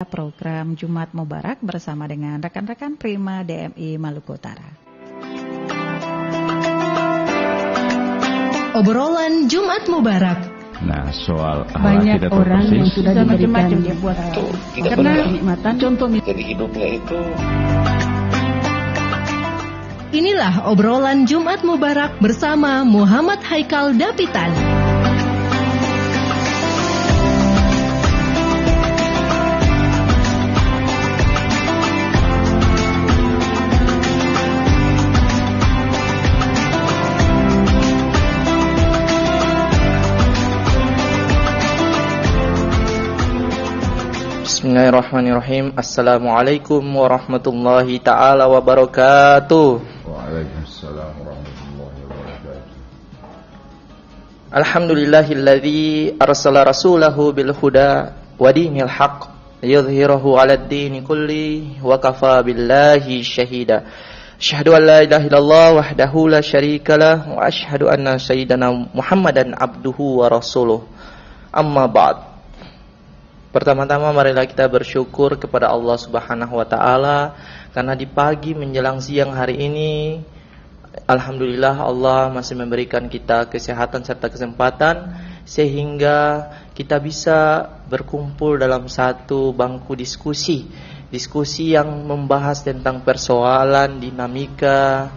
program Jumat Mubarak bersama dengan rekan-rekan Prima DMI Maluku Utara. Obrolan Jumat Mubarak. Nah, soal banyak orang yang sudah diberikan dia buat karena kenikmatan contoh jadi hidupnya itu. Inilah obrolan Jumat Mubarak bersama Muhammad Haikal Dapitan. Bismillahirrahmanirrahim. Assalamualaikum warahmatullahi ta'ala wabarakatuh. Waalaikumsalam warahmatullahi wabarakatuh. Alhamdulillahilladzi arsala rasulahu bil huda wa dinil haqq liyudhhirahu 'alad dini kulli wa kafa billahi syahida. Asyhadu an la ilaha illallah wahdahu la syarikalah wa asyhadu anna sayyidana Muhammadan abduhu wa rasuluh. Amma ba'd. Pertama-tama marilah kita bersyukur kepada Allah Subhanahu wa taala karena di pagi menjelang siang hari ini alhamdulillah Allah masih memberikan kita kesehatan serta kesempatan sehingga kita bisa berkumpul dalam satu bangku diskusi yang membahas tentang persoalan dinamika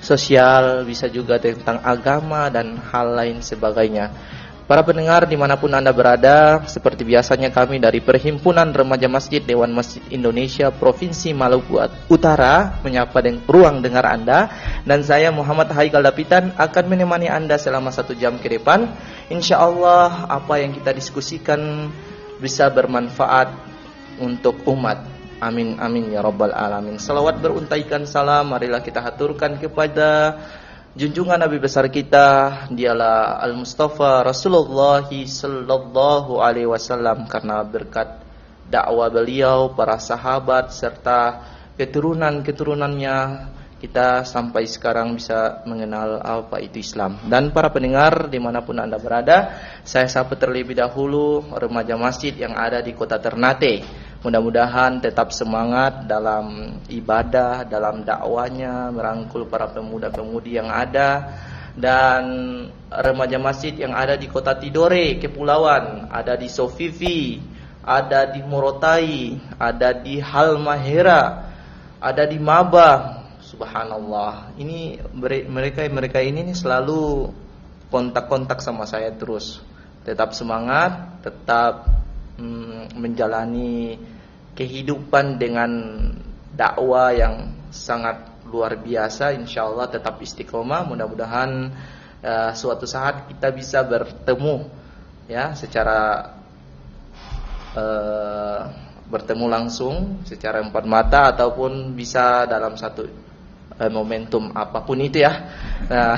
sosial, bisa juga tentang agama dan hal lain sebagainya. Para pendengar dimanapun Anda berada, seperti biasanya kami dari Perhimpunan Remaja Masjid Dewan Masjid Indonesia Provinsi Maluku Utara menyapa ruang dengar Anda, dan saya Muhammad Haikal Dapitan akan menemani Anda selama 1 jam ke depan. Insya Allah apa yang kita diskusikan bisa bermanfaat untuk umat. Amin amin ya rabbal alamin. Salawat beruntaikan salam marilah kita haturkan kepada junjungan Nabi besar kita, dialah Al-Mustafa Rasulullah sallallahu alaihi wasallam, karena berkat dakwah beliau, para sahabat serta keturunan-keturunannya kita sampai sekarang bisa mengenal apa itu Islam. Dan para pendengar dimanapun Anda berada, saya sapa terlebih dahulu remaja masjid yang ada di kota Ternate. Mudah-mudahan tetap semangat dalam ibadah, dalam dakwanya, merangkul para pemuda-pemudi yang ada. Dan remaja masjid yang ada di kota Tidore, Kepulauan, ada di Sofifi, ada di Morotai, ada di Halmahera, ada di Mabah. Subhanallah. Ini mereka ini selalu kontak-kontak sama saya terus. Tetap semangat, tetap menjalani kehidupan dengan dakwah yang sangat luar biasa. Insyaallah tetap istiqomah. Mudah-mudahan suatu saat kita bisa bertemu ya secara bertemu langsung secara empat mata, ataupun bisa dalam satu momentum apapun itu ya. Nah,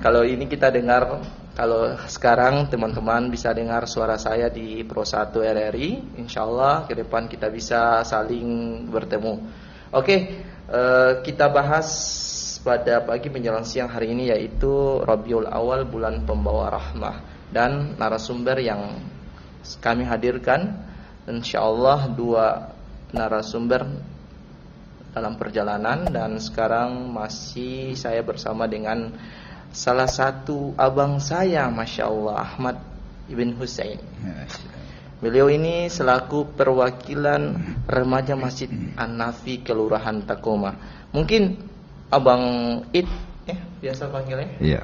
kalau ini kita dengar, kalau sekarang teman-teman bisa dengar suara saya di Pro 1 RRI, insyaallah ke depan kita bisa saling bertemu. Oke, kita bahas pada pagi menjelang siang hari ini yaitu Rabiul Awal, bulan pembawa rahmah, dan narasumber yang kami hadirkan insyaallah 2 narasumber dalam perjalanan, dan sekarang masih saya bersama dengan salah satu abang saya, Masya Allah, Ahmad Ibn Husain. Beliau ini selaku perwakilan remaja Masjid An-Nafi Kelurahan Takoma. Mungkin Abang Id biasa panggilnya? Iya.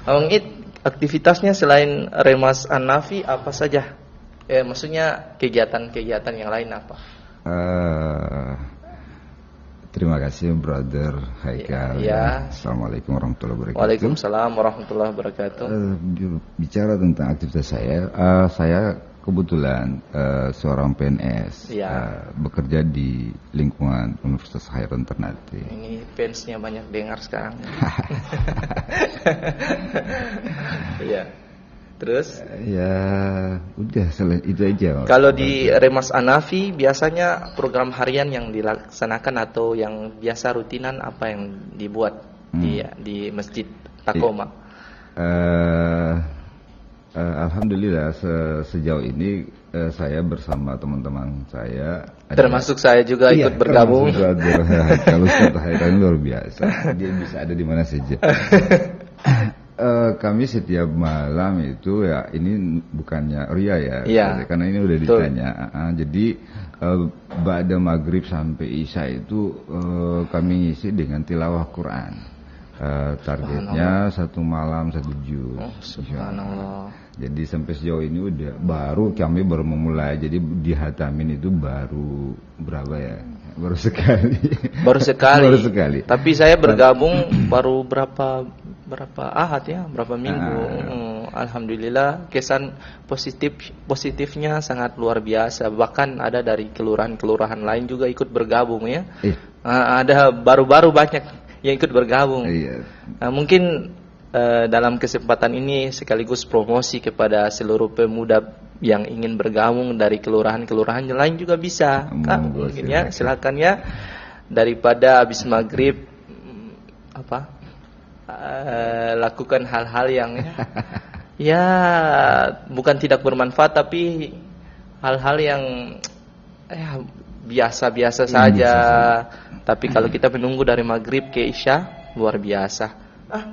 Abang Id, aktivitasnya selain Remas An-Nafi apa saja? Maksudnya kegiatan-kegiatan yang lain apa? Terima kasih Brother Haikal. Ya. Assalamualaikum warahmatullahi wabarakatuh. Waalaikumsalam warahmatullahi wabarakatuh. Bicara tentang aktivitas saya kebetulan seorang PNS, bekerja di lingkungan Universitas Khairun Ternate. Ini fansnya banyak dengar sekarang. Iya. Terus? Ya, udah itu aja. Kalau di Remas An-Nafi biasanya program harian yang dilaksanakan atau yang biasa rutinan apa yang dibuat di Masjid Takoma? Alhamdulillah sejauh ini saya bersama teman-teman saya. Termasuk saya juga ikut bergabung. Kalau Ustaz Haikal luar biasa, dia bisa ada di mana saja. Kami setiap malam itu ya, ini bukannya ria ya, karena ini udah ditanya. Jadi ba'da maghrib sampai isya itu kami ngisi dengan tilawah Quran. Targetnya satu malam 1 juz. Subhanallah. Jadi sampai sejauh ini kami baru memulai. Jadi dihatamin itu baru berapa ya? Baru sekali. Baru sekali. Tapi saya bergabung baru berapa ahad ya, berapa minggu. Alhamdulillah kesan positifnya sangat luar biasa. Bahkan ada dari kelurahan-kelurahan lain juga ikut bergabung ya. Ada baru-baru banyak yang ikut bergabung. Mungkin dalam kesempatan ini sekaligus promosi kepada seluruh pemuda yang ingin bergabung dari kelurahan-kelurahan lain juga bisa. Mungkin ya, silakan ya. Daripada habis maghrib lakukan hal-hal yang ya bukan tidak bermanfaat, tapi hal-hal yang biasa-biasa saja. Tapi kalau kita menunggu dari maghrib ke isya, luar biasa.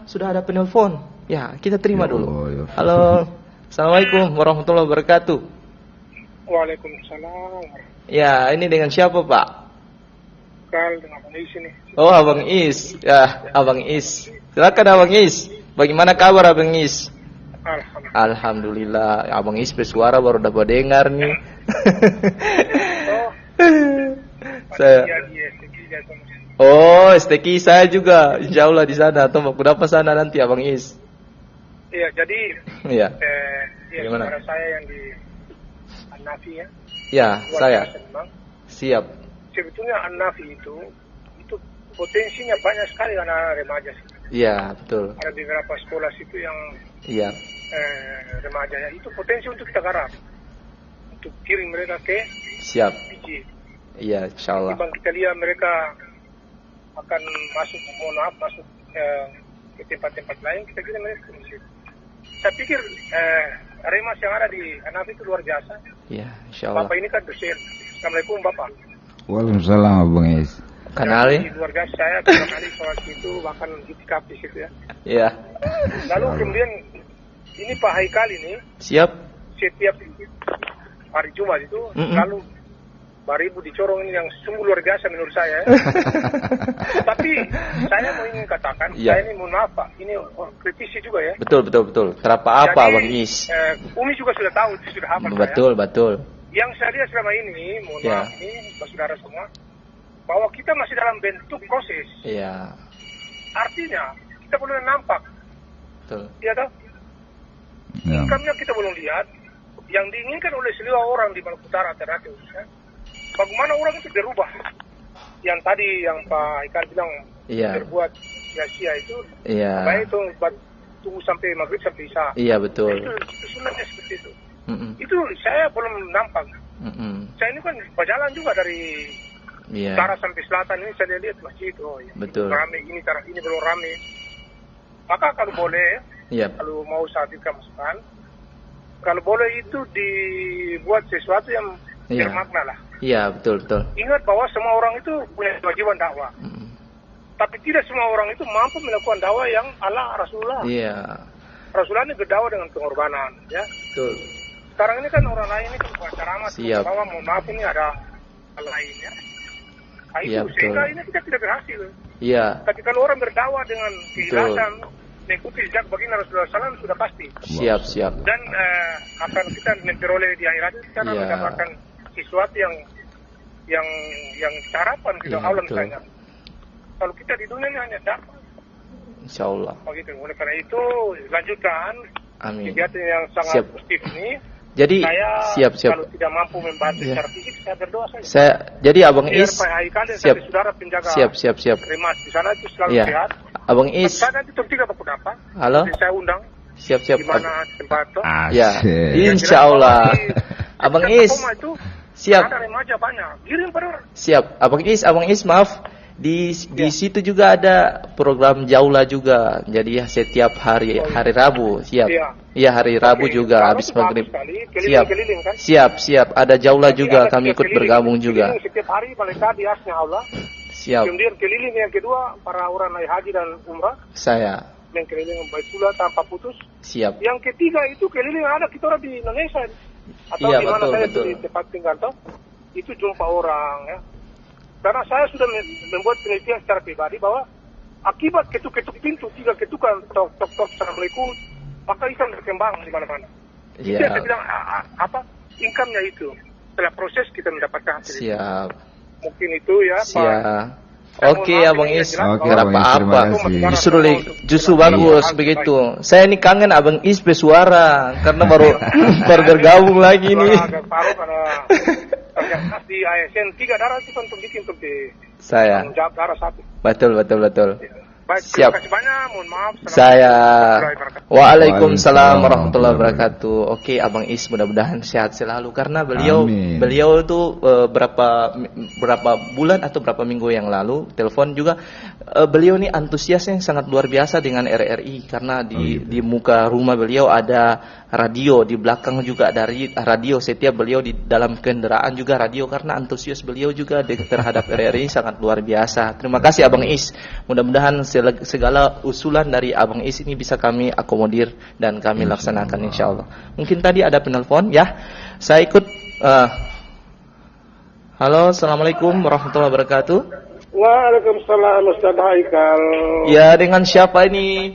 Sudah ada penelpon. Ya, kita terima dulu. Halo. Assalamualaikum warahmatullahi wabarakatuh. Waalaikumsalam. Ya, ini dengan siapa, Pak? Dengan Abang Is ini. Oh, Abang Is. Ya, Abang Is. Silakan Abang Is. Bagaimana kabar Abang Is? Alhamdulillah. Abang Is bersuara baru dapat dengar nih. Saya STQ saya juga, insya Allah di sana atau mau kenapa sana nanti Abang Is? Iya, jadi gimana? Saya yang di An-Nafi ya. Ya, saya. Siap. Sebetulnya An-Nafi itu potensinya banyak sekali anak-anak remaja. Iya, betul. Ada beberapa sekolah situ yang remajanya itu potensi untuk kita garap, untuk kirim mereka ke PJ. Iya, insya Allah. Bang, kita lihat mereka akan masuk ke tempat-tempat lain, kita kira mereka ke situ. Saya pikir remas yang ada di An-Nafi itu luar biasa. Iya, insya Allah. Bapak ini kan dosen. Assalamualaikum Bapak. Waalaikumsalam Abang Is. Kenali? Luar biasa, saya beberapa kali soal situ, bahkan itikaf di situ ya. Iya. Lalu kemudian ini Pak Haikal ini siap setiap hari Jumat itu lalu baribu dicorong ini yang sungguh luar biasa menurut saya. Tapi saya mau ingin katakan, saya ini mohon maaf Pak, ini kritisi juga ya. Betul. Terapa apa Bang Is? Umi juga sudah tahu, sudah hafal. Betul. Yang saya lihat selama ini, mohon maaf ini saudara semua, bahwa kita masih dalam bentuk proses. Iya. Artinya kita belum nampak. Betul. Iya toh? Income-nya kita belum lihat. Yang diinginkan oleh seluruh orang di Maluku Utara alternatif, ya. Bagaimana orang itu berubah? Yang tadi yang Pak Haikal bilang berbuat sia-sia itu, baik itu tunggu sampai maghrib sampai isya. Iya betul. Itu sunatnya seperti itu. Itu saya belum nampak. Saya ini kan berjalan juga dari utara sampai selatan ini, saya lihat masjid betul. Ramai ini, taraf ini belum ramai. Maka kalau boleh, kalau mau saat kita masukkan, kalau boleh itu dibuat sesuatu yang bermakna lah. Iya betul. Ingat bahwa semua orang itu punya kewajiban dakwah. Tapi tidak semua orang itu mampu melakukan dakwah yang ala Rasulullah. Iya. Rasulullah ini berdakwah dengan pengorbanan, ya. Betul. Sekarang ini kan orang lain ini kan buat ceramah, bahwa mohon maaf ini ada hal lain, ya. Nah, itu sehingga ini kita tidak berhasil. Iya. Tapi kalau orang berdakwah dengan keikhlasan, mengikuti jejak baginda Rasulullah SAW sudah pasti. Siap. Dan akan kita memperoleh di akhirat kita akan mendapatkan sesuatu yang harapan kita Allah misalnya. Kalau kita di dunia ini hanya dapat. Insya Allah. Begitu. Oleh karena itu lanjutkan kegiatan yang sangat positif ini. Jadi siap. Kalau tidak mampu membantu secara fisik, saya berdoa saja. Jadi Abang Is siap. Saudara penjaga siap. Remas di sana itu selalu sehat. Abang Is. Saya nanti tertiga apa? Halo. Saya undang. Siap. Di mana tempat itu? Ya, insya Allah. Abang Is. Siap. Ada remaja banyak. Kirim pada. Siap. Abang Is maaf. Di situ juga ada program jaula juga. Jadi setiap hari Rabu, siap. Iya, hari Rabu juga habis maghrib. Siap. Kan? Siap. Ada jaula juga, kami ikut bergabung juga. Setiap hari mereka di asnya Allah. Siap. Kemudian keliling yang kedua para orang naik haji dan umrah. Saya. Yang keliling Baitullah tanpa putus. Siap. Yang ketiga itu keliling ada kita orang di Indonesia. Atau di mana saya di tempat tinggal toh. Itu jumpa orang ya. Karena saya sudah membuat penelitian secara pribadi bahwa akibat ketuk-ketuk pintu, 3 ketukan tok-tok Assalamualaikum, maka ikan berkembang di mana-mana. Itu yang saya bilang income-nya itu. Setelah proses kita mendapatkan hasil. Siap. Mungkin itu ya. Siap. Oke, Abang Is. Apa? Justru bagus begitu. Saya ini kangen Abang Is bersuara karena baru bergabung lagi nih. Di ASN 3 darah itu untuk bikin untuk di saya. Menjawab darah 1. Betul. Baik, siap. Terima kasih banyak. Mohon maaf. Saya. Waalaikumsalam warahmatullahi wabarakatuh. Oke, Abang Is mudah-mudahan sehat selalu karena beliau itu berapa bulan atau berapa minggu yang lalu telepon juga beliau ini antusiasnya sangat luar biasa dengan RRI karena di muka rumah beliau ada radio, di belakang juga ada radio, setiap beliau di dalam kendaraan juga radio karena antusias beliau juga terhadap RRI sangat luar biasa. Terima kasih Abang Is. Mudah-mudahan segala usulan dari Abang Is ini bisa kami akomodir dan kami laksanakan insyaallah. Mungkin tadi ada penelpon ya. Saya ikut halo, Assalamualaikum warahmatullahi wabarakatuh. Waalaikumsalam Ustaz Haikal. Ya, dengan siapa ini?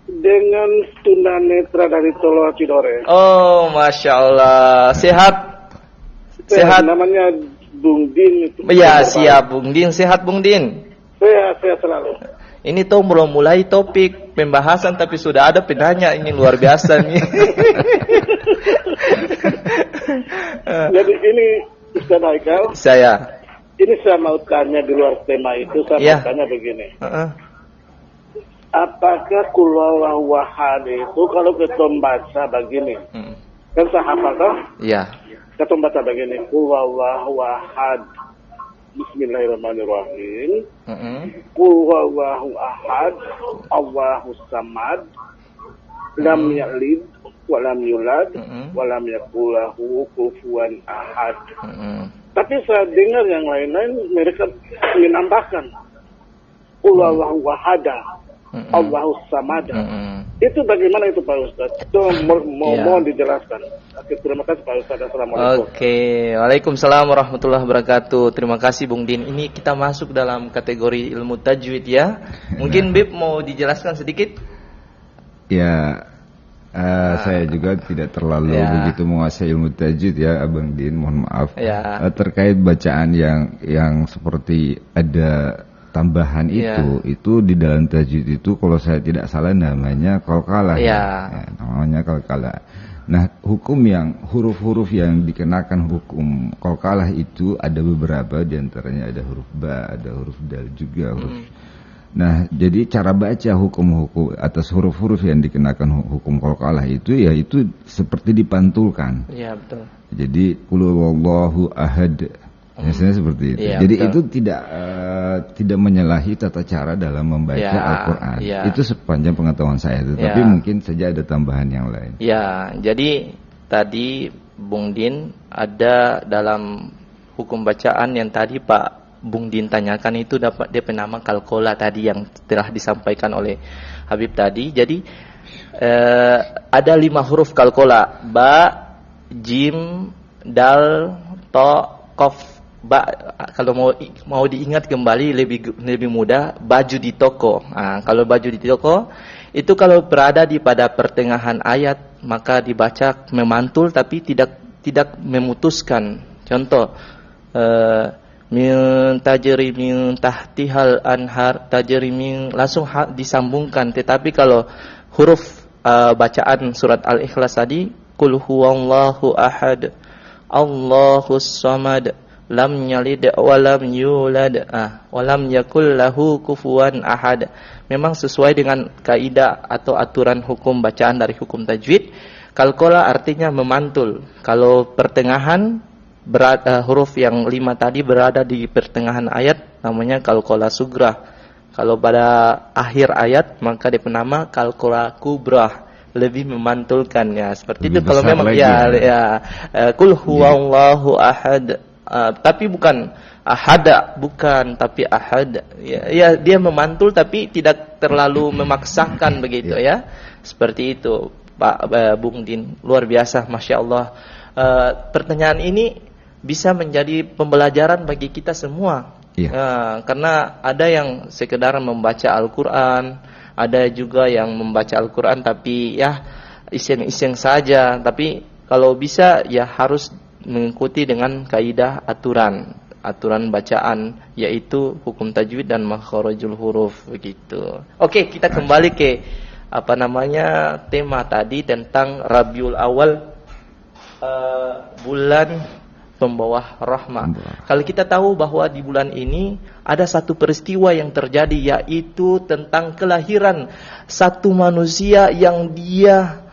Dengan tunanetra dari Tolo Cidore. Oh, Masya Allah. Sehat? Namanya Bung Din itu. Ya, siap Bung Din. Sehat Bung Din? Sehat selalu. Ini tuh belum mulai topik pembahasan tapi sudah ada penanya, ini luar biasa nih. Jadi ini Ustaz Haikal. Ini saya mau tanya di luar tema itu, saya mau tanya begini. Apakah Qul Huwallahu Ahad itu kalau kita baca begini, kan saya hafal toh? Iya. Kita baca begini, Qul Huwallahu Ahad, Bismillahirrahmanirrahim. Qul Huwallahu Ahad, Allahus Samad, Lam Yalid, wa lam yulad, wa lam yakul lahu kufuwan ahad. Tapi saya dengar yang lain-lain mereka menambahkan Qul Huwallahu Ahad, Allahus Samad. Itu bagaimana itu Pak Ustaz? Itu mohon dijelaskan. Terima kasih Pak Ustaz. Assalamualaikum. Oke, Waalaikumsalam warahmatullahi wabarakatuh. Terima kasih Bung Din. Ini kita masuk dalam kategori ilmu tajwid ya. Mungkin Bib mau dijelaskan sedikit? Ya, saya juga tidak terlalu begitu menguasai ilmu tajwid ya Abang Din, mohon maaf. Terkait bacaan yang seperti ada tambahan itu di dalam tajwid itu kalau saya tidak salah namanya qalqalah. Namanya qalqalah. Nah, hukum yang huruf-huruf yang dikenakan hukum qalqalah itu ada beberapa, di antaranya ada huruf ba, ada huruf dal juga Nah, jadi cara baca hukum-hukum atas huruf-huruf yang dikenakan hukum qalqalah itu yaitu seperti dipantulkan. Iya, betul. Jadi Qul Huwallahu Ahad. Biasanya seperti itu. Jadi betul. Itu tidak menyalahi tata cara dalam membaca Al-Qur'an. Itu sepanjang pengetahuan saya. Tapi mungkin saja ada tambahan yang lain. Ya, jadi tadi Bung Din ada dalam hukum bacaan yang tadi Pak Bung Din tanyakan itu dapat DP nama qalqalah tadi yang telah disampaikan oleh Habib tadi. Jadi ada 5 huruf qalqalah: ba, jim, dal, to, qaf. Ba, kalau mau diingat kembali lebih mudah, baju di toko. Nah, kalau baju di toko itu kalau berada di pada pertengahan ayat maka dibaca memantul tapi tidak memutuskan. Contoh min tajri min tahtihal anhar, tajri min langsung disambungkan. Tetapi kalau huruf bacaan surat Al-Ikhlas tadi, Qul Huwallahu Ahad, Allahus Samad, lam yalid wa lam yulad wa lam yakul lahu kufuwan ahad. Memang sesuai dengan kaidah atau aturan hukum bacaan dari hukum tajwid. Qalqalah artinya memantul. Kalau pertengahan huruf yang 5 tadi berada di pertengahan ayat, namanya kalkola sugrah. Kalau pada akhir ayat maka dipenama kalkola kubrah, lebih memantulkan ya. Seperti lebih itu kalau memang kul huwallahu ahad. Tapi bukan ahada, bukan, tapi ahad. Ya, dia memantul tapi tidak terlalu memaksakan begitu ya. Seperti itu Pak Bung Din. Luar biasa, Masya Allah. Pertanyaan ini bisa menjadi pembelajaran bagi kita semua. Karena ada yang sekedar membaca Al-Quran, ada juga yang membaca Al-Quran tapi ya iseng-iseng saja. Tapi kalau bisa ya harus mengikuti dengan kaidah aturan bacaan, yaitu hukum tajwid dan makharijul huruf begitu. Oke, kita kembali ke tema tadi tentang Rabiul Awal, bulan pembawa rahmah. Kalau kita tahu bahwa di bulan ini ada satu peristiwa yang terjadi, yaitu tentang kelahiran satu manusia yang dia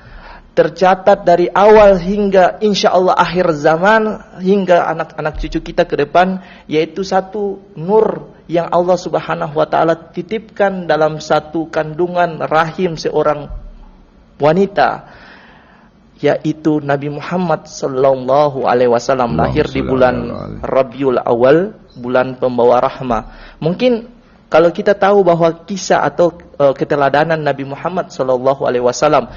tercatat dari awal hingga insya Allah akhir zaman, hingga anak-anak cucu kita ke depan, yaitu satu nur yang Allah Subhanahu wa ta'ala titipkan dalam satu kandungan rahim seorang wanita, yaitu Nabi Muhammad sallallahu alaihi wasallam, lahir di bulan Rabiul Awal, bulan pembawa rahmah. Mungkin kalau kita tahu bahwa kisah atau keteladanan Nabi Muhammad sallallahu alaihi wasallam,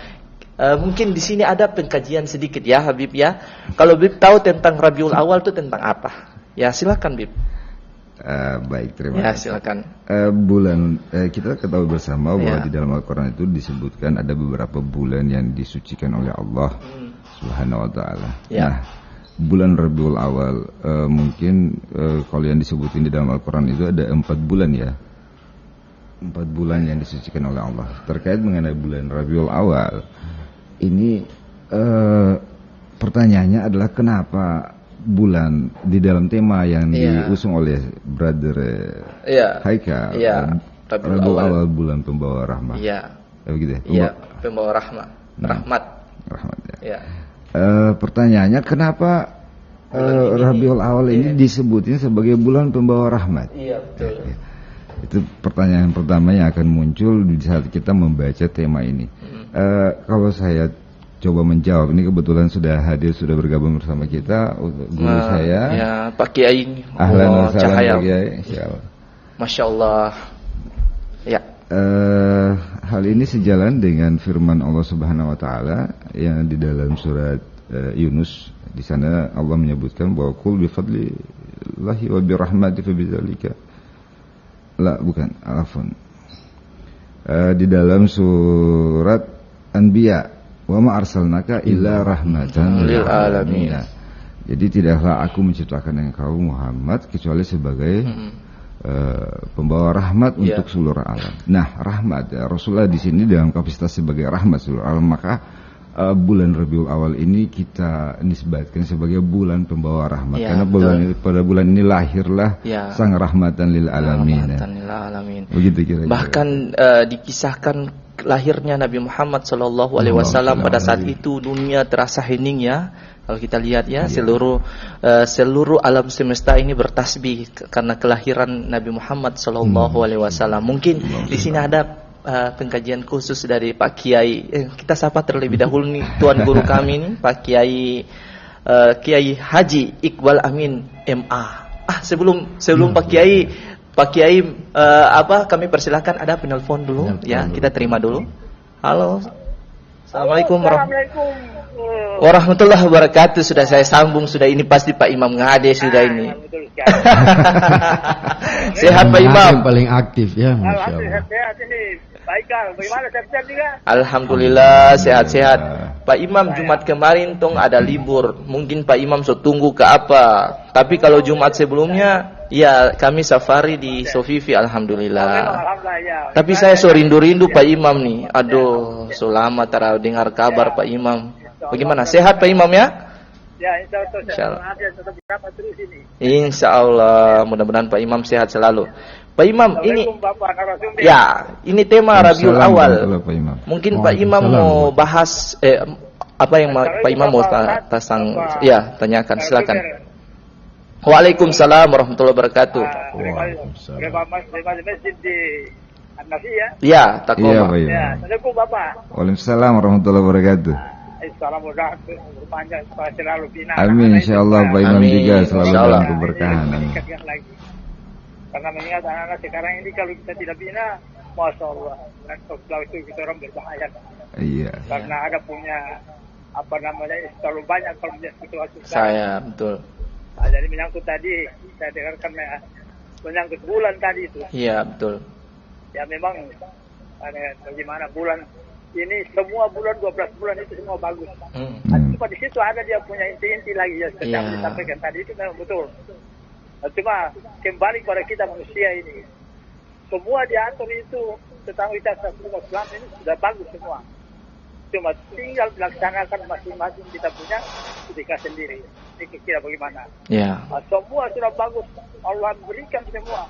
mungkin di sini ada pengkajian sedikit ya Habib ya. Kalau Habib tahu tentang Rabiul Awal itu tentang apa? Ya silakan Habib. Baik, terima kasih. Silakan. Bulan kita ketahui bersama bahwa di dalam Al-Quran itu disebutkan ada beberapa bulan yang disucikan oleh Allah Subhanahu wa ta'ala. Nah, bulan Rabiul Awal mungkin kalau yang disebutin di dalam Al-Quran itu ada 4 bulan ya. 4 bulan yang disucikan oleh Allah. Terkait mengenai bulan Rabiul Awal ini, pertanyaannya adalah kenapa bulan di dalam tema yang diusung oleh Brother Haikal, Rabiul Awal bulan pembawa rahmah. Begitu ya? Pembawa rahmah. Rahmat ya. Pertanyaannya kenapa Rabiul Awal ini disebutnya sebagai bulan pembawa rahmat? Iya, betul. Itu pertanyaan pertama yang akan muncul di saat kita membaca tema ini. Kalau saya coba menjawab, ini kebetulan sudah hadir, sudah bergabung bersama kita guru saya. Ya, Pak Kiai. Ahlan wa sahlan Pak Kiai. Masya Allah. Ya. Hal ini sejalan dengan firman Allah Subhanahu wa taala yang di dalam surat Yunus. Di sana Allah menyebutkan bahwa qul bi fadlillahi wa bi rahmatihi fa bidzalika. Bukan, afwan. Di dalam surat Anbiya, wa ma arsalnaka illa rahmatan lil alamin. Jadi tidaklah aku menciptakan engkau Muhammad kecuali sebagai pembawa rahmat untuk seluruh alam. Nah, rahmat Rasulullah di sini dalam kapasitas sebagai rahmat seluruh alam, maka bulan Rabiul Awal ini kita nisbatkan sebagai bulan pembawa rahmat, karena pada bulan ini lahirlah sang rahmatan lil alamin. Begitu kira-kira. Bahkan dikisahkan lahirnya Nabi Muhammad sallallahu alaihi wasallam pada saat itu dunia terasa hening ya. Kalau kita lihat ya, seluruh alam semesta ini bertasbih karena kelahiran Nabi Muhammad sallallahu alaihi wasallam. Mungkin di sini ada pengkajian khusus dari Pak Kiai. Kita sapa terlebih dahulu nih tuan guru kami nih, Pak Kiai Kiai Haji Iqbal Amin MA. Sebelum Pak Kiai kami persilakan ada penelpon dulu ya, kita terima dulu. Halo. Assalamualaikum warahmatullahi wabarakatuh. Sudah saya sambung, sudah ini pasti Pak Imam Ngade sudah ini. Sehat Pak Imam. Yang paling aktif ya, Masya Allah. Sehat ini. Baiklah, bagaimana sehat juga? Alhamdulillah sehat-sehat. Pak Imam Jumat kemarin ada libur. Mungkin Pak Imam tunggu ke apa? Tapi kalau Jumat sebelumnya ya kami safari di Sofifi, alhamdulillah. Tapi saya rindu-rindu Pak Imam nih. Aduh, lama dengar kabar Pak Imam. Bagaimana? Sehat Pak Imam ya? Ya, insya Allah. Insya Allah, mudah-mudahan Pak Imam sehat selalu. Pak Imam, ini tema Rabiul Awal. Mungkin Pak Imam mau bahas apa yang Pak Imam mau tanyakan, silakan. Waalaikumsalam warahmatullahi wabarakatuh. Masjid di An-Nafi ya? Ya, Takoma. Iya, Pak. Ya, Assalamualaikum Bapak. Waalaikumsalam warahmatullahi wabarakatuh. Assalamualaikum berpanjang selalu bina. Amin, insyaallah Pak Imam juga selalu dalam keberkahan. Karena mengingat anak-anak sekarang ini kalau kita tidak bina, Masya Allah, kalau itu kita orang berbahaya. Iya. Karena ada punya terlalu banyak kalau melihat situasi. Saya betul. Nah, jadi menyangkut tadi, saya dengarkan menyangkut bulan tadi itu. Iya betul. Ya memang bagaimana bulan ini, semua bulan 12 bulan itu semua bagus. Cuma di situ ada dia punya inti-inti lagi yang sedang disampaikan tadi itu memang betul. Cuma kembali kepada kita manusia ini, semua diatur itu tentang kita semua selama ini sudah bagus semua. Cuma tinggal dilaksanakan masing-masing kita punya ketika sendiri. Ini kira bagaimana? Ya. Semua sudah bagus, Allah berikan semua.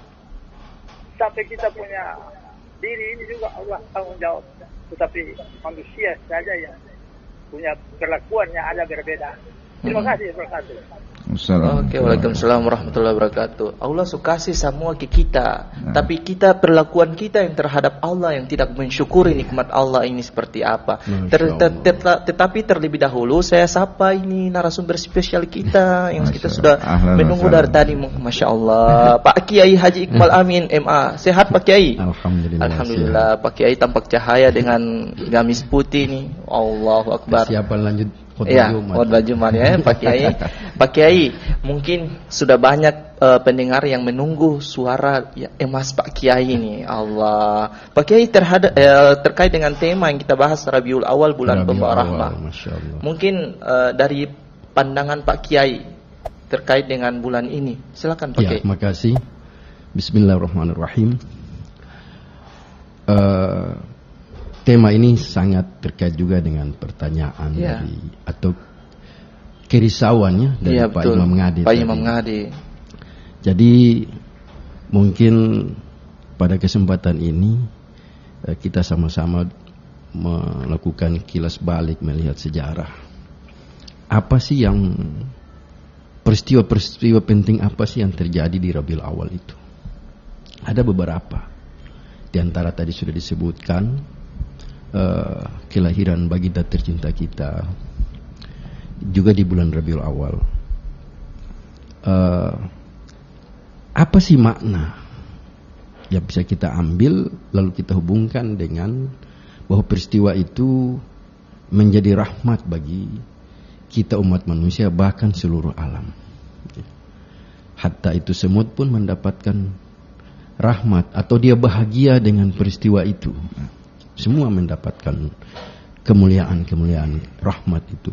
Sampai kita punya diri ini juga Allah tanggung jawab. Tetapi manusia saja yang punya perlakuan yang ada berbeda. Terima kasih. Oke, waalaikumsalam warahmatullahi wabarakatuh. Allah suka kasih semua ke kita, tapi kita perlakuan kita yang terhadap Allah yang tidak mensyukuri nikmat Allah ini seperti apa. Tetapi terlebih dahulu saya sapa ini narasumber spesial kita yang kita sudah menunggu dari tadi. Masya Allah, Pak Kiai Haji Iqbal Amin MA. Sehat Pak Kiai? Alhamdulillah. Pak Kiai tampak cahaya dengan gamis putih nih. Allahu Akbar. Siapa lanjut? Khotbah Jumat ya Pak Kiai. Pak Kiai, mungkin sudah banyak pendengar yang menunggu suara emas Pak Kiai ini. Allah. Pak Kiai terkait dengan tema yang kita bahas Rabiul Awal, bulan pembawa rahmah. Mungkin dari pandangan Pak Kiai terkait dengan bulan ini. Silakan Pak Kiai. Terima kasih. Bismillahirrahmanirrahim. Tema ini sangat terkait juga dengan pertanyaan atau kerisauannya dari Pak Imam Ngadi. Pak Imam Ngadi. Jadi mungkin pada kesempatan ini kita sama-sama melakukan kilas balik, melihat sejarah. Apa sih yang peristiwa penting apa sih yang terjadi di Rabiul Awal itu? Ada beberapa. Di antara tadi sudah disebutkan. Kelahiran baginda tercinta kita juga di bulan Rabiul Awal. Apa sih makna yang bisa kita ambil lalu kita hubungkan dengan bahwa peristiwa itu menjadi rahmat bagi kita umat manusia, bahkan seluruh alam. Hatta itu semut pun mendapatkan rahmat atau dia bahagia dengan peristiwa itu. Semua mendapatkan kemuliaan rahmat itu.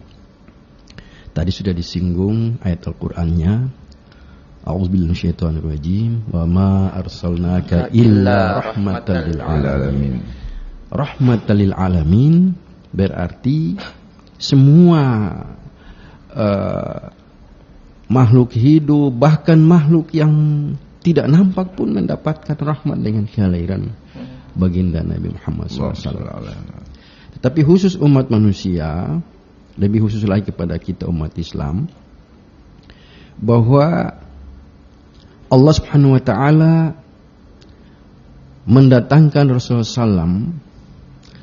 Tadi sudah disinggung ayat Al-Qur'annya. A'udzubillahi minasyaitonirrajim. Wa ma arsalnaka illa rahmatan lil alamin. Rahmatan lil alamin berarti semua makhluk hidup, bahkan makhluk yang tidak nampak pun mendapatkan rahmat dengan kelahiran baginda Nabi Muhammad SAW. Tetapi khusus umat manusia, lebih khusus lagi kepada kita umat Islam, bahwa Allah Subhanahu Wa Taala mendatangkan Rasulullah SAW,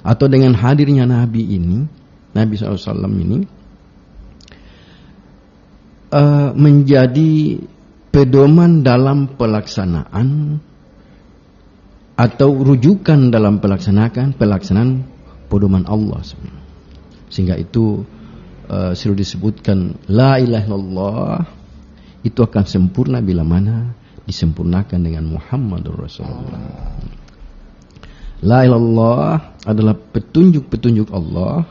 atau dengan hadirnya Nabi ini, Nabi SAW ini menjadi pedoman dalam pelaksanaan atau rujukan dalam pelaksanaan pedoman Allah. Sehingga itu selalu disebutkan la ilaha illallah itu akan sempurna bila mana disempurnakan dengan Muhammadur Rasulullah. La ilaha illallah adalah petunjuk-petunjuk Allah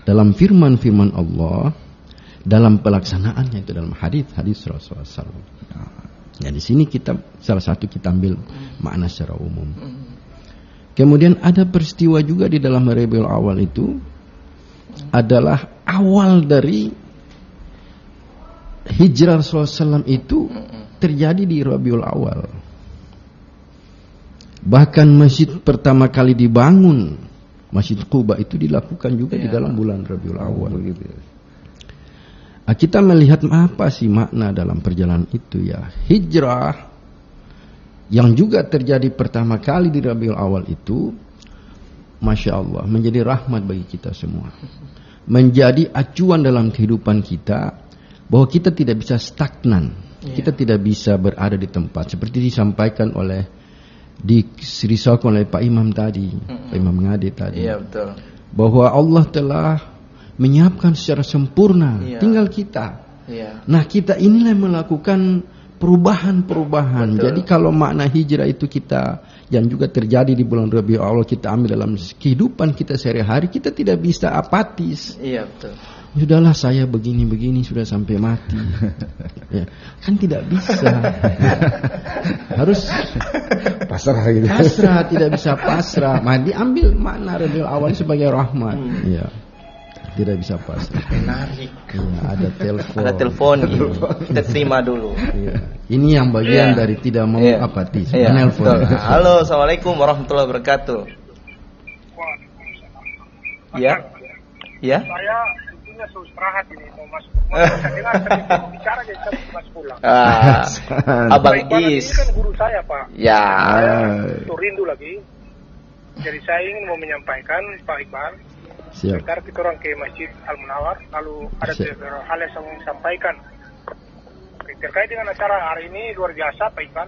dalam firman-firman Allah, dalam pelaksanaannya itu dalam hadis Rasulullah SAW. Ya, di sini salah satu kita ambil makna secara umum. Kemudian ada peristiwa juga di dalam Rabiul Awal itu adalah awal dari hijrah Rasulullah SAW itu terjadi di Rabiul Awal. Bahkan masjid pertama kali dibangun, Masjid Quba itu dilakukan juga di dalam bulan Rabiul Awal. Kita melihat apa sih makna dalam perjalanan itu ya. Hijrah yang juga terjadi pertama kali di Rabiul Awal itu, Masya Allah, menjadi rahmat bagi kita semua. Menjadi acuan dalam kehidupan kita, bahwa kita tidak bisa stagnan. Kita tidak bisa berada di tempat seperti disampaikan oleh dirisaukan oleh Pak Imam tadi, Pak Imam Ngade tadi. Iya, betul. Bahwa Allah telah menyiapkan secara sempurna, tinggal kita. Nah, kita inilah yang melakukan perubahan-perubahan. Jadi kalau makna hijrah itu kita yang juga terjadi di bulan Rabiul Awal kita ambil dalam kehidupan kita sehari-hari, kita tidak bisa apatis. Iya, betul. Sudahlah saya begini-begini sudah sampai mati. Ya, kan tidak bisa. Harus pasrah gitu. Pasrah, tidak bisa pasrah. Diambil makna Rabiul Awal sebagai rahmat. Ya. Tidak bisa pasrah. Menarik. Ya, ada telepon. Ada telepon ini. Kita terima dulu. Ya. Ini yang bagian dari tidak mau apatis. Menelpon. Halo, assalamualaikum warahmatullahi wabarakatuh. Ya. Ya. Saya istirahat ini mau masuk. Dengar saya bicara jadi saya masuk pulang. Abang Is. Ini kan guru saya, Pak. Ya. Saya rindu lagi. Jadi saya ingin mau menyampaikan Pak Iqbal. Sekarang kita orang ke Masjid Al-Munawar, lalu ada hal yang saya mau sampaikan terkait dengan acara hari ini luar biasa, Pak Iqbal.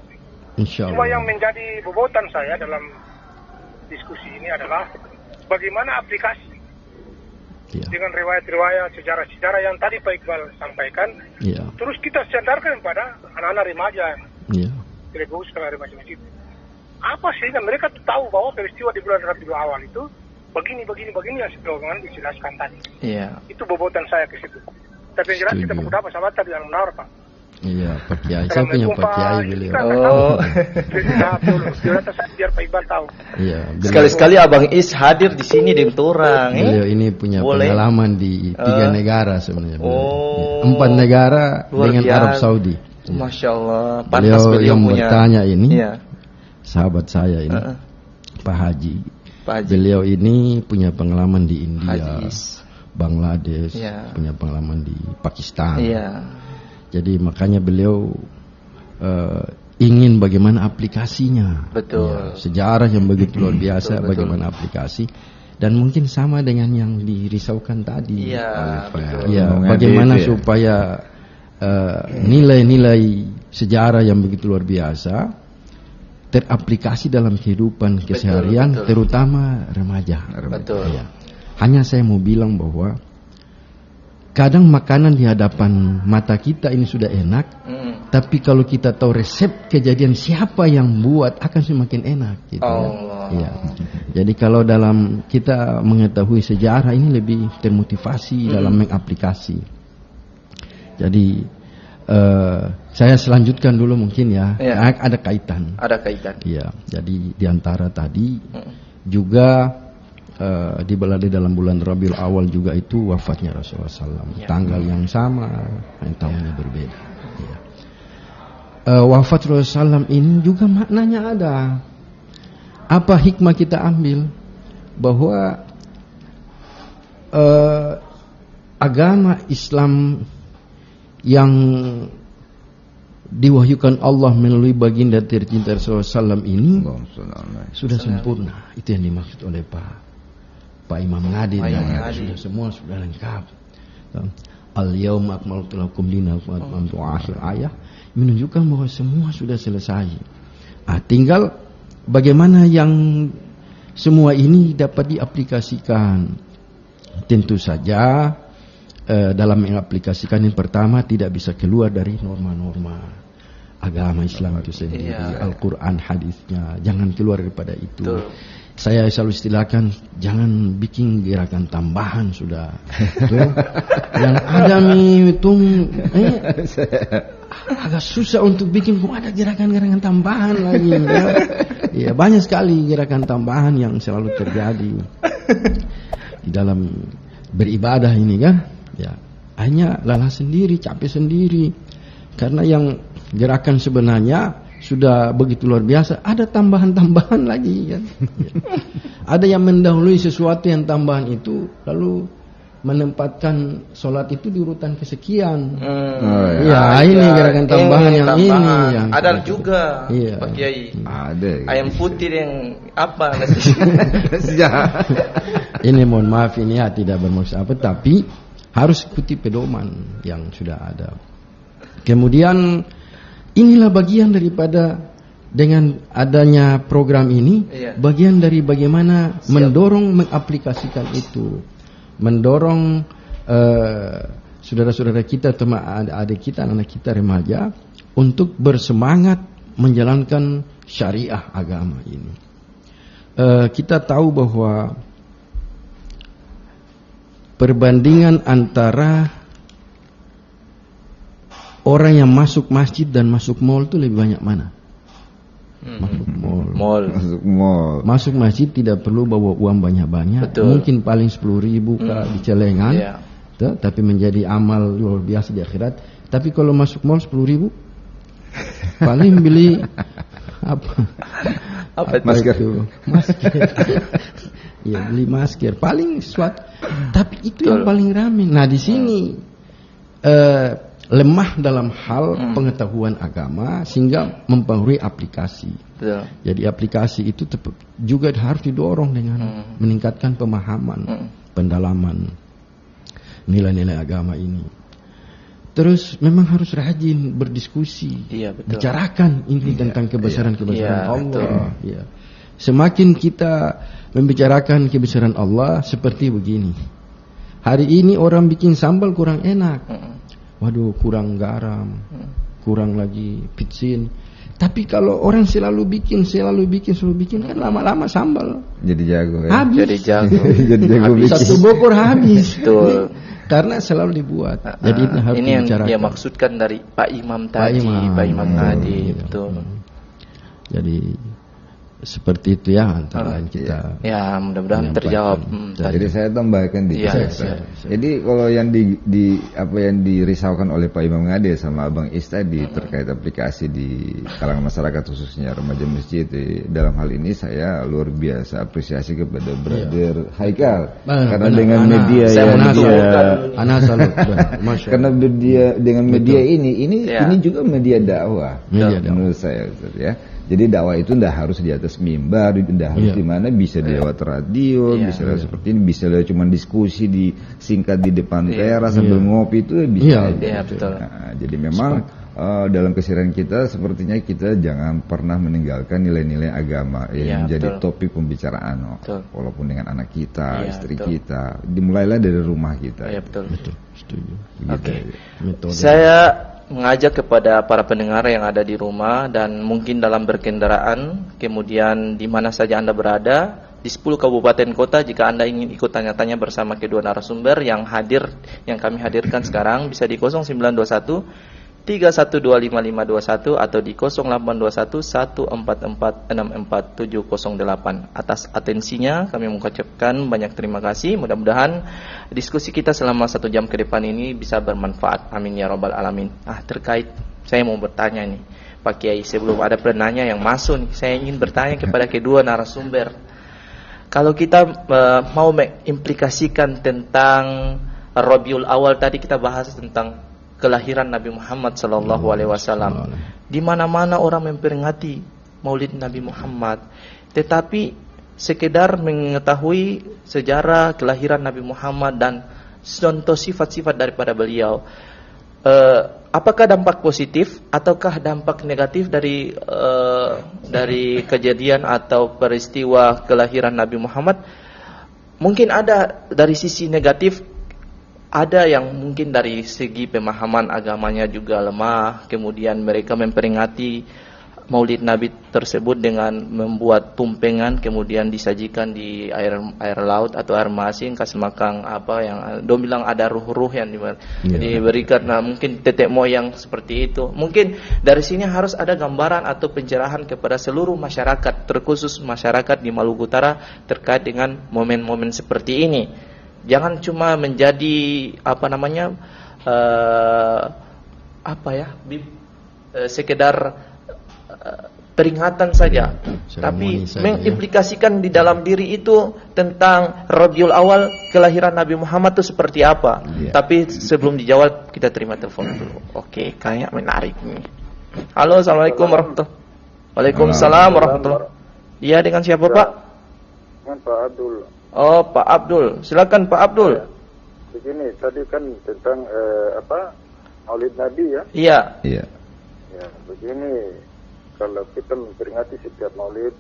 Cuma yang menjadi bobotan saya dalam diskusi ini adalah bagaimana aplikasi dengan riwayat-riwayat, sejarah-sejarah yang tadi Pak Iqbal sampaikan, terus kita sandarkan pada anak-anak remaja, Gregos ke remaja masjid. Apa sehingga mereka tahu bahwa peristiwa di bulan Rabiul Awal itu begini yang sebelumnya dijelaskan tadi. Itu bobotan saya ke situ. Tapi yang jelas kita beberapa sahabat tadi yang menawar, Pak. Iya, Pak Kiai. Saya punya Pak Kiai beliau. Biar Pak Iqbal tahu. Iya. Sekali-sekali Abang Is hadir di sini dengan orang. Beliau ini punya pengalaman di 3 negara sebenarnya. 4 negara dengan Arab Saudi. Masya Allah. Beliau yang bertanya ini, sahabat saya ini, Pak Haji. Beliau ini punya pengalaman di India, Bangladesh, punya pengalaman di Pakistan. Jadi makanya beliau ingin bagaimana aplikasinya. Betul. Sejarah yang begitu luar biasa, bagaimana aplikasi. Dan mungkin sama dengan yang dirisaukan tadi. Bagaimana supaya nilai-nilai sejarah yang begitu luar biasa teraplikasi dalam kehidupan keseharian, terutama remaja. Hanya saya mau bilang bahwa kadang makanan di hadapan mata kita ini sudah enak, tapi kalau kita tahu resep kejadian siapa yang buat akan semakin enak. Gitu, Jadi kalau dalam kita mengetahui sejarah ini lebih termotivasi dalam mengaplikasi. Jadi saya selanjutkan dulu mungkin ada kaitan. Ya, jadi diantara tadi juga dalam bulan Rabiul Awal juga itu wafatnya Rasulullah SAW. Tanggal yang sama, tahunnya berbeda. Wafat Rasulullah SAW ini juga maknanya ada. Apa hikmah kita ambil? Bahwa agama Islam yang diwahyukan Allah melalui baginda tercinta Rasulullah SAW ini sudah sempurna. Itu yang dimaksud oleh Pak Imam Ngade. Semua sudah lengkap. Al-yawma akmaltu lakum dinakum wa atmamtu akhir ayah menunjukkan bahwa semua sudah selesai. Tinggal bagaimana yang semua ini dapat diaplikasikan. Tentu saja dalam mengaplikasikan yang pertama tidak bisa keluar dari norma-norma agama Islam itu sendiri, Al-Quran, hadisnya, jangan keluar daripada itu. Saya selalu istilahkan jangan bikin gerakan tambahan sudah. Yang ada itu agak susah untuk bikin, kok ada gerakan-gerakan tambahan lagi. Ya, banyak sekali gerakan tambahan yang selalu terjadi di dalam beribadah ini kan. Ya, hanya lelah sendiri, capek sendiri. Karena yang gerakan sebenarnya sudah begitu luar biasa, ada tambahan-tambahan lagi kan. Ya. Ada yang mendahului sesuatu yang tambahan itu, lalu menempatkan sholat itu di urutan kesekian. Ini gerakan tambahan yang ini. Yang ada juga, Pak Kiai. Ada. Ayam putih yang apa? Ini mohon maaf, ini tidak bermaksud apa, tapi harus ikuti pedoman yang sudah ada. Kemudian inilah bagian daripada dengan adanya program ini, bagian dari bagaimana mendorong mengaplikasikan itu. Mendorong saudara-saudara kita, teman adik kita, anak kita remaja untuk bersemangat menjalankan syariah agama ini. Kita tahu bahwa perbandingan antara orang yang masuk masjid dan masuk mall itu lebih banyak mana? Masuk mall. Masuk masjid tidak perlu bawa uang banyak-banyak. Mungkin paling 10.000 di celengan, tapi menjadi amal luar biasa di akhirat. Tapi kalau masuk mall 10.000, paling beli apa masker. Ya, beli masker. Paling sesuatu. Tapi itu yang paling ramai. Nah, di sini lemah dalam hal pengetahuan agama sehingga mempengaruhi aplikasi. Jadi aplikasi itu juga harus didorong dengan meningkatkan pemahaman, pendalaman nilai-nilai agama ini. Terus memang harus rajin berdiskusi, bicarakan ini tentang kebesaran-kebesaran Allah. Semakin kita membicarakan kebesaran Allah seperti begini. Hari ini orang bikin sambal kurang enak. Waduh, kurang garam, kurang lagi pitsin. Tapi kalau orang selalu bikin kan lama-lama sambal jadi jago. Habis. Jadi jago. Jadi jago bikin. Satu bokor habis. Betul. Karena selalu dibuat. Jadi itu harus ini yang dia maksudkan dari Pak Imam tadi, Pak Imam tadi. Betul. Jadi seperti itu ya antara lain kita. Ya, mudah-mudahan terjawab. Jadi saya tambahkan dikit. Jadi kalau yang apa yang dirisaukan oleh Pak Imam Ngade sama Abang Is tadi terkait aplikasi di kalangan masyarakat khususnya remaja masjid, dalam hal ini saya luar biasa apresiasi kepada Brother Haikal karena dengan media yang karena dengan media ini juga media dakwah menurut saya, ya. Jadi dakwah itu tidak harus di atas mimbar, tidak harus di mana, bisa lewat radio, bisa lewat seperti ini, bisa lewat cuma diskusi di singkat di depan teras sambil ngopi itu bisa. Betul. Nah, jadi memang dalam keseharian kita sepertinya kita jangan pernah meninggalkan nilai-nilai agama yang menjadi topik pembicaraan, walaupun dengan anak kita, istri kita, dimulailah dari rumah kita. Iya betul. Setuju. Oke. Saya mengajak kepada para pendengar yang ada di rumah dan mungkin dalam berkendaraan, kemudian di mana saja Anda berada, di 10 kabupaten kota, jika Anda ingin ikut tanya-tanya bersama kedua narasumber yang kami hadirkan sekarang, bisa di 0921 31255521 atau di 082144664708. Atas atensinya kami mengucapkan banyak terima kasih. Mudah-mudahan diskusi kita selama 1 jam ke depan ini bisa bermanfaat. Amin ya rabbal alamin. Terkait saya mau bertanya nih Pak Kiai, sebelum ada penanya yang masuk nih, saya ingin bertanya kepada kedua narasumber. Kalau kita mau mengimplikasikan tentang Rabiul Awal, tadi kita bahas tentang kelahiran Nabi Muhammad sallallahu alaihi wasallam. Di mana-mana orang memperingati Maulid Nabi Muhammad. Tetapi sekedar mengetahui sejarah kelahiran Nabi Muhammad dan contoh sifat-sifat daripada beliau. Apakah dampak positif ataukah dampak negatif dari kejadian atau peristiwa kelahiran Nabi Muhammad? Mungkin ada dari sisi negatif, ada yang mungkin dari segi pemahaman agamanya juga lemah, kemudian mereka memperingati Maulid Nabi tersebut dengan membuat tumpengan, kemudian disajikan di air laut atau air masin, kasih makan apa yang dong bilang ada ruh-ruh yang diberikan. Nah, mungkin tetek moyang seperti itu. Mungkin dari sini harus ada gambaran atau pencerahan kepada seluruh masyarakat, terkhusus masyarakat di Maluku Utara terkait dengan momen-momen seperti ini. Jangan cuma menjadi sekedar peringatan saja, tapi mengimplikasikan di dalam diri itu tentang Rabiul Awal kelahiran Nabi Muhammad itu seperti apa. Tapi sebelum dijawab kita terima telepon dulu. Oke, kayak menarik nih. Halo, assalamualaikum warahmatullahi wabarakatuh. Waalaikumsalam warahmatullahi wabarakatuh. Iya, dengan siapa Pak? Dengan Pak Abdul. Oh, Pak Abdul, silakan Pak Abdul. Begini, tadi kan tentang Maulid Nabi ya? Iya. Iya. Ya, begini. Kalau kita memperingati setiap maulid,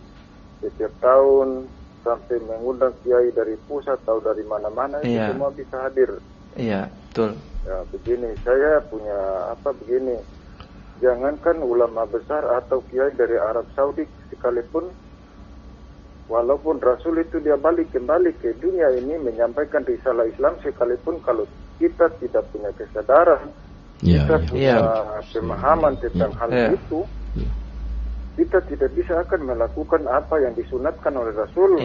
setiap tahun, sampai mengundang kiai dari pusat atau dari mana-mana, itu semua bisa hadir. Iya, betul. Ya, begini, saya punya begini, jangankan ulama besar atau kiai dari Arab Saudi sekalipun, walaupun Rasul itu dia balik kembali ke dunia ini menyampaikan risalah Islam, sekalipun kalau kita tidak punya kesadaran, kita punya pemahaman tentang hal itu, kita tidak bisa akan melakukan apa yang disunatkan oleh Rasul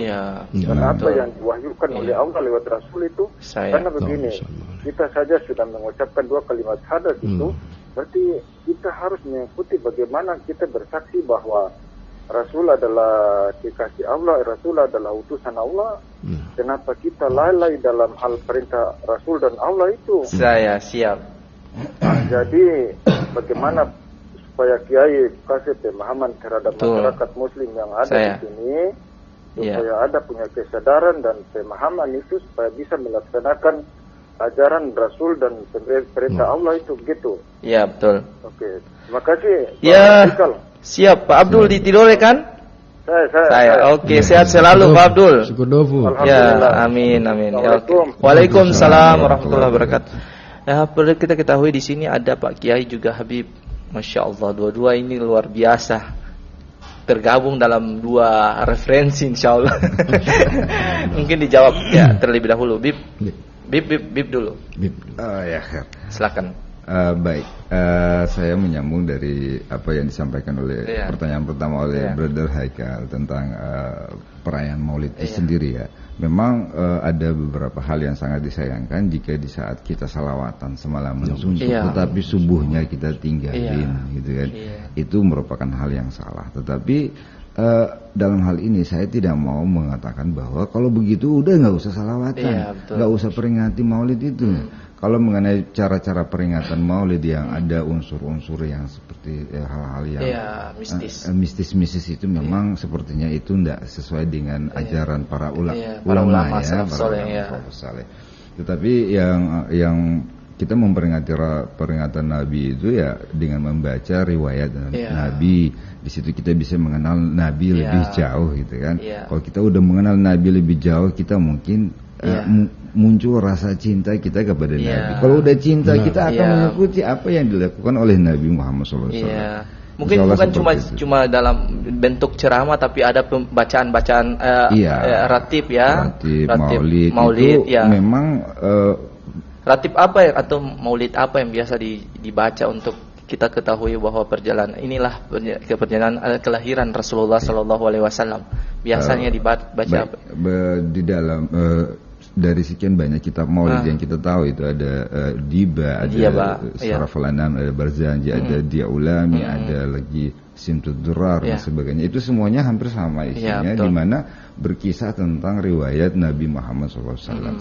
dan apa yang diwahyukan oleh Allah lewat Rasul itu. Karena begini, kita saja sudah mengucapkan 2 kalimat syahadat itu, berarti kita harus mengikuti bagaimana kita bersaksi bahwa Rasul adalah kekasih Allah, Rasul adalah utusan Allah. Kenapa kita lalai dalam hal perintah Rasul dan Allah itu? Saya siap. Jadi bagaimana supaya kiai kasih pemahaman terhadap masyarakat muslim yang ada di sini, supaya ada punya kesadaran dan pemahaman itu, supaya bisa melaksanakan ajaran Rasul dan perintah Allah itu, begitu. Iya, betul. Oke, terima kasih. Ya, siap. Pak Abdul ditidore kan? Saya. Oke, sehat selalu Pak Abdul. Ya, amin. Ya, waalaikumsalam warahmatullahi wabarakatuh. Nah, perlu kita ketahui di sini ada Pak Kiai juga Habib. Masya Allah, dua-dua ini luar biasa, tergabung dalam 2 referensi insya Allah. Mungkin dijawab terlebih dahulu. Bib dulu. Oh ya, silakan. Baik, saya menyambung dari apa yang disampaikan oleh pertanyaan pertama oleh Brother Haikal tentang perayaan Maulid itu sendiri ya. Memang ada beberapa hal yang sangat disayangkan jika di saat kita salawatan semalaman suntuk, tetapi subuhnya kita tinggalin, gitu kan. Itu merupakan hal yang salah. Tetapi dalam hal ini saya tidak mau mengatakan bahwa kalau begitu udah nggak usah salawatan, nggak usah peringati Maulid itu. Kalau mengenai cara-cara peringatan Maulid yang ada unsur-unsur yang seperti hal-hal yang mistis itu memang sepertinya itu tidak sesuai dengan ajaran para ulama saleh. Tetapi yang kita memperingati peringatan Nabi itu ya dengan membaca riwayat Nabi. Di situ kita bisa mengenal Nabi lebih jauh, gitu kan. Kalau kita udah mengenal Nabi lebih jauh, kita mungkin muncul rasa cinta kita kepada Nabi. Kalau udah cinta, kita akan mengikuti apa yang dilakukan oleh Nabi Muhammad SAW. Mungkin bukan cuma dalam bentuk ceramah, tapi ada bacaan-bacaan ratib Maulid itu memang ratib apa atau Maulid apa yang biasa dibaca untuk kita ketahui bahwa perjalanan kelahiran Rasulullah SAW biasanya dibaca apa? Di dalam dari sekian banyak kitab Maulid yang kita tahu itu ada Diba, ada Saraful Anam, ada Barzanji, ada Dia Ulami, ada lagi Simtud Durar dan sebagainya. Itu semuanya hampir sama isinya, di mana berkisah tentang riwayat Nabi Muhammad SAW.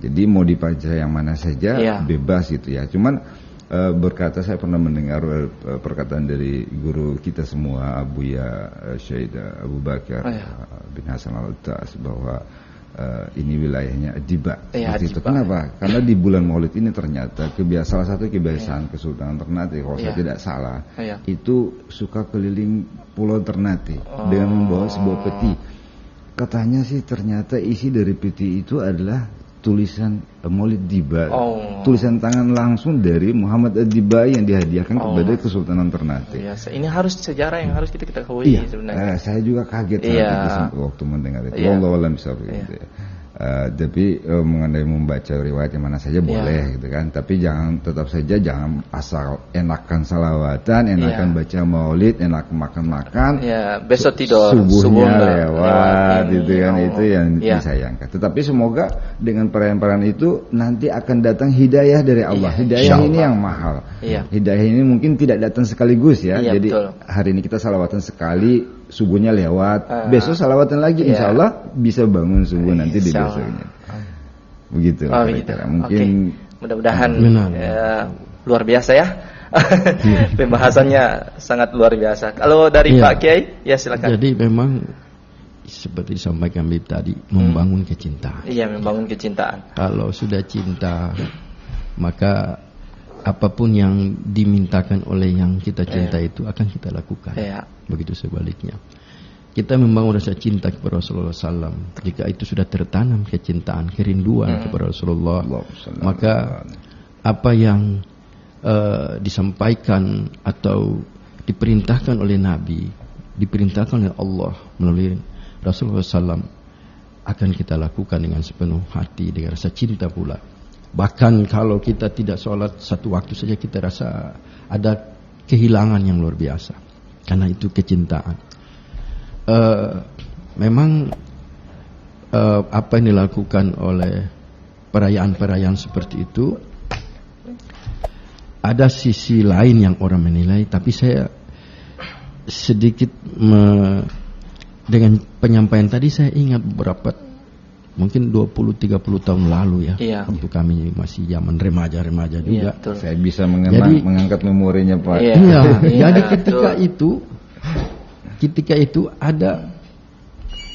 Jadi mau dibaca yang mana saja bebas gitu ya. Cuman berkata, saya pernah mendengar perkataan dari guru kita semua, Abuya Syed Abu Bakar bin Hasan Al-Tas, bahwa ini wilayahnya Diba. Itu kenapa? Karena di bulan Maulid ini ternyata salah satu kebiasaan Kesultanan Ternate, kalau saya tidak salah, itu suka keliling Pulau Ternate dengan membawa sebuah peti. Katanya sih ternyata isi dari peti itu adalah tulisan Maulid Diba, tulisan tangan langsung dari Muhammad Ad-Diba yang dihadiahkan kepada Kesultanan Ternate. Ini harus sejarah yang harus kita ketahui sebenarnya. Saya juga kaget waktu mendengar itu. Wallahu a'lam bishawab. Tapi mengenai membaca riwayat yang mana saja boleh gitu kan. Tapi tetap saja jangan asal enakan salawatan, enakan baca maulid, enak makan-makan. Ya, besok tidur subuhnya lewat gitu kan, itu yang disayangkan. Tetapi semoga dengan perayaan-perayaan itu nanti akan datang hidayah dari Allah. Hidayah ini yang mahal. Hidayah ini mungkin tidak datang sekaligus ya. Jadi hari ini kita salawatan sekali, subuhnya lewat, besok salawatan lagi, insya Allah bisa bangun subuh nanti di besoknya. Begitu. Mungkin mudah-mudahan luar biasa ya. Pembahasannya sangat luar biasa. Kalau dari Pak Kiai, ya silakan. Jadi memang seperti disampaikan tadi, membangun kecintaan. Iya, membangun kecintaan. Kalau sudah cinta, maka apapun yang dimintakan oleh yang kita cinta itu akan kita lakukan. Begitu sebaliknya. Kita membangun rasa cinta kepada Rasulullah SAW. Jika itu sudah tertanam kecintaan, kerinduan kepada Rasulullah, maka apa yang disampaikan atau diperintahkan oleh Nabi, diperintahkan oleh Allah melalui Rasulullah SAW, akan kita lakukan dengan sepenuh hati, dengan rasa cinta pula. Bahkan kalau kita tidak sholat satu waktu saja, kita rasa ada kehilangan yang luar biasa. Karena itu kecintaan. Memang apa yang dilakukan oleh perayaan-perayaan seperti itu, ada sisi lain yang orang menilai. Tapi saya sedikit dengan penyampaian tadi, saya ingat beberapa, mungkin 20-30 tahun lalu ya, waktu kami masih zaman remaja-remaja juga. Saya bisa mengangkat memorinya Pak. Jadi ketika itu ada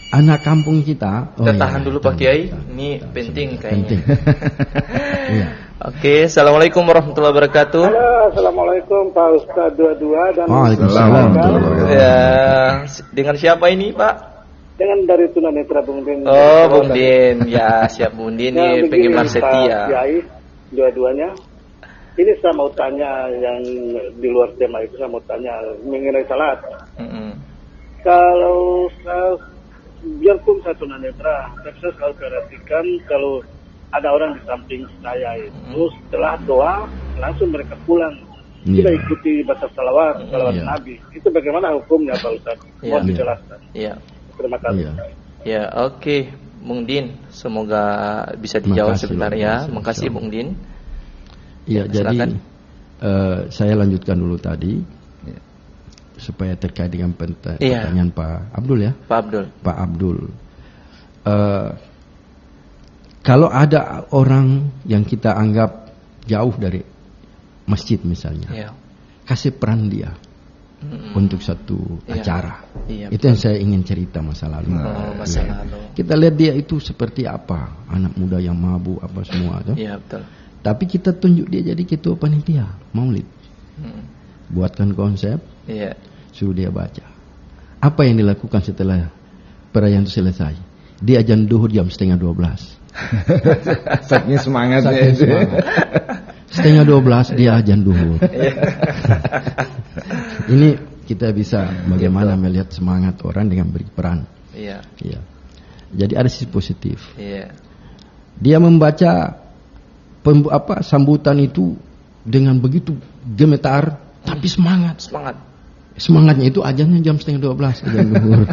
anak kampung kita. Kita tahan dulu Pak Kiai, ini penting kayaknya. Oke, assalamualaikum warahmatullahi wabarakatuh. Halo, assalamualaikum Pak Ustadz dua-dua dan Waalaikumsalam. Ya, dengan siapa ini Pak? Dengan dari tunanetra Bung Din. Oh, Bung Din. Ya, siap Bung Din nih, penggemar setia. Kiai, dua-duanya. Ini saya mau tanya yang di luar tema itu, saya mau tanya mengenai salat. Kalau saya, biarpun saya tunanetra, tapi saya selalu perhatikan kalau ada orang di samping saya itu setelah doa langsung mereka pulang. Kita ikuti baca salawat Nabi. Itu bagaimana hukumnya Pak Ustaz? Mohon dijelaskan. Terima kasih. Ya, oke, Bung Din, semoga bisa dijawab sebentar ya. Makasih Bung Din. Iya, jadi saya lanjutkan dulu tadi supaya terkait dengan pertanyaan Pak Abdul ya. Pak Abdul. Kalau ada orang yang kita anggap jauh dari masjid misalnya, kasih peran dia untuk satu acara. Itu yang saya ingin cerita masa lalu. Kita lihat dia itu seperti apa, anak muda yang mabuk apa semua tuh. Betul. Tapi kita tunjuk dia jadi ketua panitia maulid. Buatkan konsep, suruh dia baca. Apa yang dilakukan setelah perayaan itu selesai? Dia azan duhur jam 11:30. Saking semangatnya itu. 11:30 dia azan duhur. Ini kita bisa bagaimana melihat semangat orang dengan beri peran. Jadi ada sisi positif. Dia membaca sambutan itu dengan begitu gemetar, tapi semangatnya itu azannya jam 11:30 azan duhur.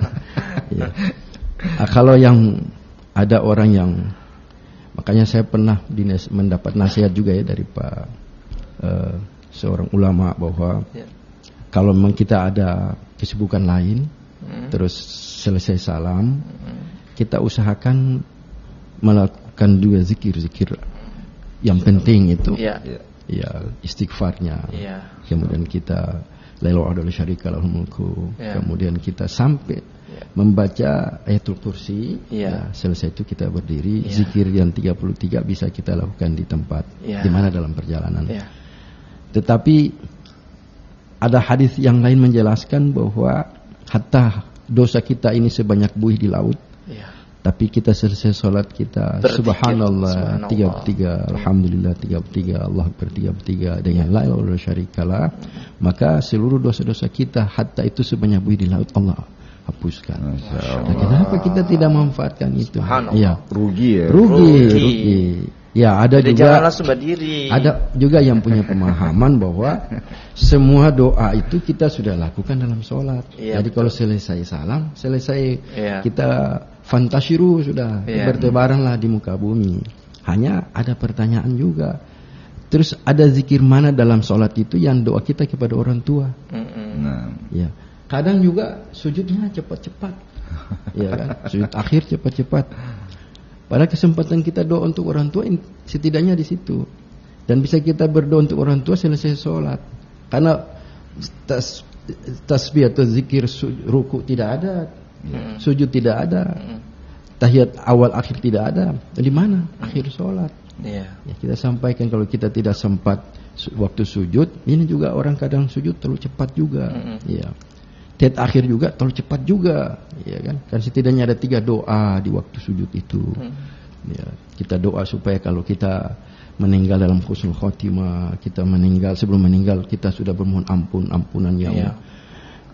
Kalau yang ada orang yang, makanya saya pernah mendapat nasihat juga ya dari Pak seorang ulama bahwa kalau memang kita ada kesibukan lain, terus selesai salam, kita usahakan melakukan juga zikir-zikir yang penting itu, istighfarnya, kemudian kita la ilaha illallah syarika lahul mulku, kemudian kita sampai membaca ayatul kursi, selesai itu kita berdiri, zikir yang 33 bisa kita lakukan di tempat di mana dalam perjalanan. Tetapi ada hadis yang lain menjelaskan bahwa hatta dosa kita ini sebanyak buih di laut, tapi kita selesai sholat kita subhanallah 33, alhamdulillah 33, Allah akbar 33 dengan la ilaha syarikalah, maka seluruh dosa-dosa kita hatta itu sebanyak buih di laut Allah hapuskan. Nah, kenapa kita tidak memanfaatkan itu? Ya, rugi. Ya, ada jadi juga jangan langsung berdiri. Ada juga yang punya pemahaman bahwa semua doa itu kita sudah lakukan dalam sholat. Ya, jadi kalau selesai salam, selesai kita fantasyiru sudah, bertebaranlah di muka bumi. Hanya ada pertanyaan juga. Terus ada zikir mana dalam sholat itu yang doa kita kepada orang tua? Nah, ya. Kadang juga sujudnya cepat-cepat, ya kan? Sujud akhir cepat-cepat. Pada kesempatan kita doa untuk orang tua, setidaknya di situ. Dan bisa kita berdoa untuk orang tua selesai sholat. Karena tasbih atau zikir ruku tidak ada, sujud tidak ada, tahiyat awal akhir tidak ada. Di mana? Akhir sholat. Ya, kita sampaikan kalau kita tidak sempat waktu sujud, ini juga orang kadang sujud terlalu cepat juga. Ya. Tahiyat akhir juga terlalu cepat juga, ya kan? Kan setidaknya ada 3 doa di waktu sujud itu. Ya, kita doa supaya kalau kita meninggal dalam husnul khotimah, kita meninggal sebelum meninggal kita sudah bermohon ampunan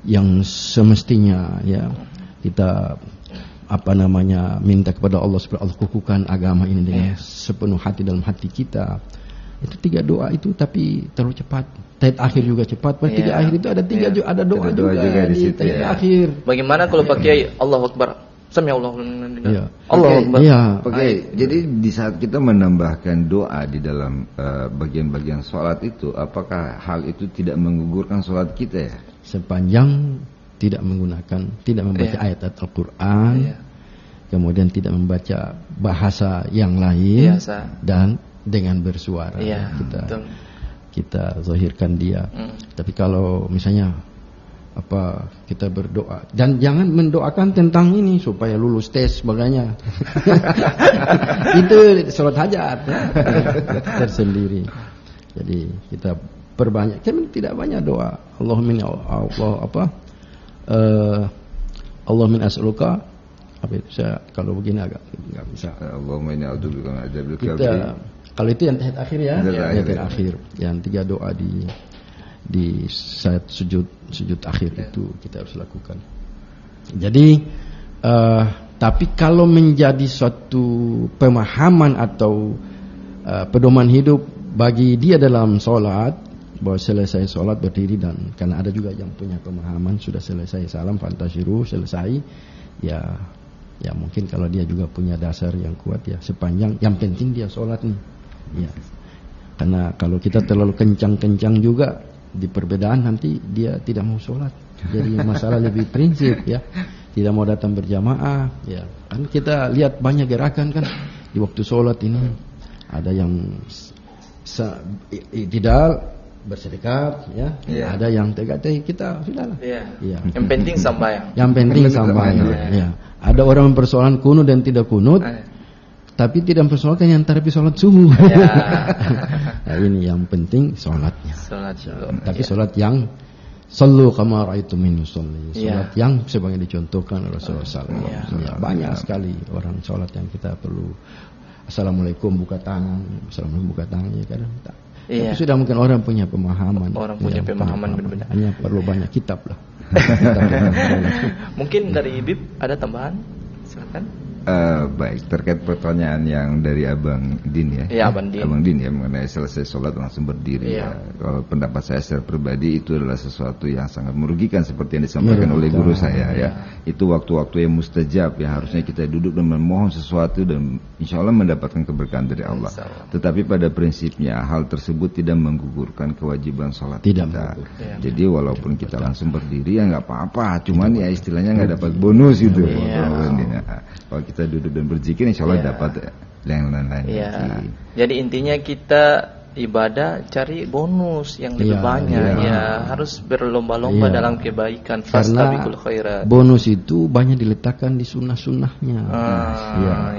yang semestinya, ya. Kita minta kepada Allah supaya Allah kukuhkan agama ini dengan sepenuh hati dalam hati kita. Itu 3 doa itu, tapi terlalu cepat. Tahiyat akhir juga cepat. Pada 3 akhir itu ada 3 ada doa juga di situ, tahiyat akhir. Bagaimana kalau pakai Allahu Akbar? Sami Allahu liman hamidah. Allahu Akbar. Jadi di saat kita menambahkan doa di dalam bagian-bagian sholat itu, apakah hal itu tidak menggugurkan sholat kita ya? Sepanjang tidak membaca ayat Al-Quran, kemudian tidak membaca bahasa yang lain, dan dengan bersuara kita zahirkan dia. Tapi kalau misalnya kita berdoa dan jangan mendoakan tentang ini supaya lulus tes sebagainya. Itu sholat hajat tersendiri. Jadi kita perbanyak, kan tidak banyak doa. Allahumma Allahumma as'aluka kalau begini agak nggak bisa. Allahumma inni a'udzubika min adzabil qabr. Kalau itu yang tahiyat akhir ya, tahiyat akhir. Yang 3 doa di saat sujud akhir itu kita harus lakukan. Jadi tapi kalau menjadi suatu pemahaman atau pedoman hidup bagi dia dalam sholat, bahwa selesai sholat berdiri, dan karena ada juga yang punya pemahaman sudah selesai salam fantasyiru selesai, ya mungkin kalau dia juga punya dasar yang kuat, ya sepanjang yang penting dia sholat nih. Ya. Karena kalau kita terlalu kencang-kencang juga di perbedaan, nanti dia tidak mau sholat. Jadi masalah lebih prinsip, ya. Tidak mau datang berjamaah, ya. Kan kita lihat banyak gerakan kan di waktu sholat ini. Ada yang tidak bersedekat, ya. Ada yang tegak, kita sudahlah. Ya. Yang penting sampai. Yang penting sampai. Ya. Ada orang bersolat kunut dan tidak kunut. Tapi tidak mempersoalkan yang tarbi sholat subuh. Nah, ini yang penting sholatnya. Tapi sholat yang sallu kama ra'aitumuni usolli. Sholat yang sebagai dicontohkan Rasulullah SAW. Banyak sekali orang sholat yang kita perlu. Assalamualaikum buka tangan, ya kadang tak. Tapi sudah mungkin orang punya pemahaman. Benar-benar. Hanya perlu banyak kitab lah. Mungkin dari Bib ada tambahan? Silakan. Baik, terkait pertanyaan yang dari Abang Din ya. Abang Din ya, mengenai selesai sholat langsung berdiri ya. Kalau pendapat saya secara pribadi itu adalah sesuatu yang sangat merugikan seperti yang disampaikan oleh guru saya ya. Itu waktu-waktu yang mustajab ya, harusnya kita duduk dan memohon sesuatu dan insya Allah mendapatkan keberkahan dari Allah. Tetapi pada prinsipnya hal tersebut tidak menggugurkan kewajiban sholat kita. Jadi walaupun kita langsung berdiri ya nggak apa-apa, cuman ya istilahnya nggak dapat bonus gitu. Kalau kita duduk dan berzikir, insya Allah dapat yang lain-lain. Jadi intinya kita ibadah cari bonus yang lebih banyak. Harus berlomba-lomba dalam kebaikan. Fastabiqul khairat. Bonus itu banyak diletakkan di sunnah-sunnahnya.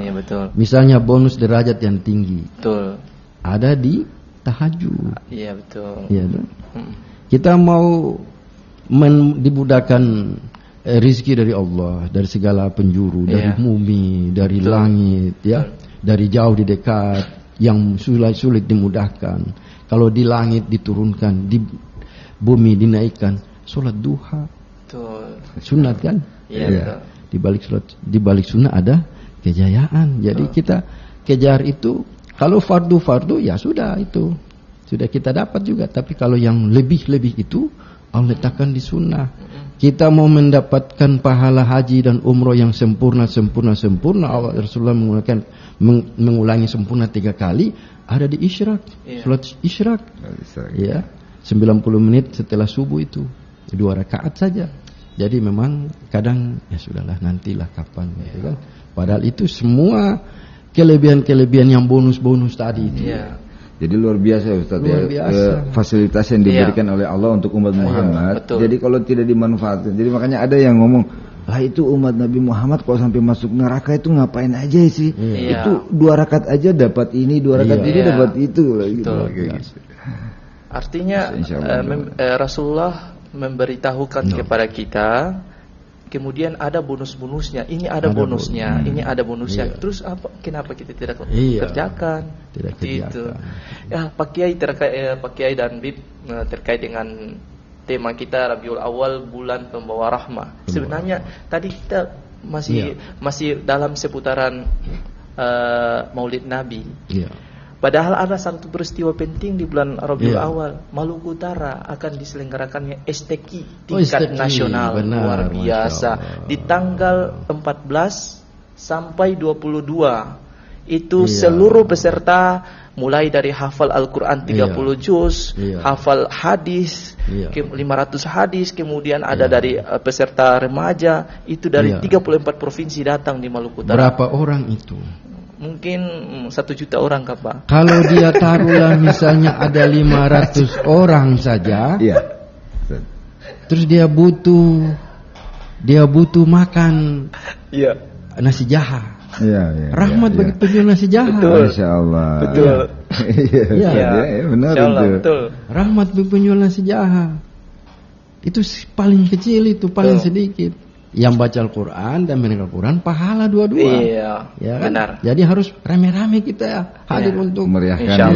Iya betul. Misalnya bonus derajat yang tinggi. Betul. Ada di tahajud. Iya betul. Kita mau dibudahkan rizki dari Allah, dari segala penjuru, dari bumi, dari langit, ya, dari jauh di dekat, yang sulit dimudahkan. Kalau di langit diturunkan, di bumi dinaikkan, sholat duha, Betul. Sunat kan? Iya. Di balik sunnah ada kejayaan. Jadi kita kejar itu. Kalau fardu ya sudah itu. Sudah kita dapat juga. Tapi kalau yang lebih itu Allah letakkan di sunnah. Kita mau mendapatkan pahala haji dan umroh yang sempurna. Allah Rasulullah mengulangi sempurna 3 kali. Ada di isyraq. Salat isyraq. Ya, 90 menit setelah subuh itu. 2 rakaat saja. Jadi memang kadang ya sudahlah nantilah kapan gitu kan. Padahal itu semua kelebihan-kelebihan yang bonus-bonus tadi itu. Jadi luar biasa Ustaz fasilitas yang diberikan oleh Allah untuk umat Muhammad. Jadi kalau tidak dimanfaatkan, jadi makanya ada yang ngomong, lah itu umat Nabi Muhammad kalau sampai masuk neraka itu ngapain aja sih? Itu 2 rakaat aja dapat ini, 2 rakaat ini dapat itu gitu. Artinya Rasulullah memberitahukan kepada kita, kemudian ada bonus-bonusnya, ini ada bonusnya, ini ada bonusnya. Terus apa? Kenapa kita tidak kerjakan? Itu. Ya, Pak Kiai dan Bib terkait dengan tema kita Rabiul Awal, bulan pembawa rahmah. Sebenarnya tadi kita masih dalam seputaran Maulid Nabi. Padahal ada satu peristiwa penting di bulan Rabiul Awal. Maluku Utara akan diselenggarakannya STQ tingkat nasional. Luar biasa. Di tanggal 14 sampai 22. Itu seluruh peserta mulai dari hafal Al-Quran 30 juz, hafal hadis 500 hadis, kemudian ada dari peserta remaja, itu dari 34 provinsi datang di Maluku Utara. Berapa orang itu? Mungkin 1 juta orang Pak. Kalau dia taruhlah misalnya ada 500 orang saja, terus dia butuh makan nasi jaha. Rahmat bagi penjual nasi jaha. Masya Allah. Betul. Benar betul. Rahmat bagi penjual nasi jaha. Itu paling kecil, itu paling sedikit. Yang baca Al-Quran dan mendengar Al-Quran pahala dua-dua. Ya kan? Benar. Jadi harus rame-rame kita hadir untuk meriahkan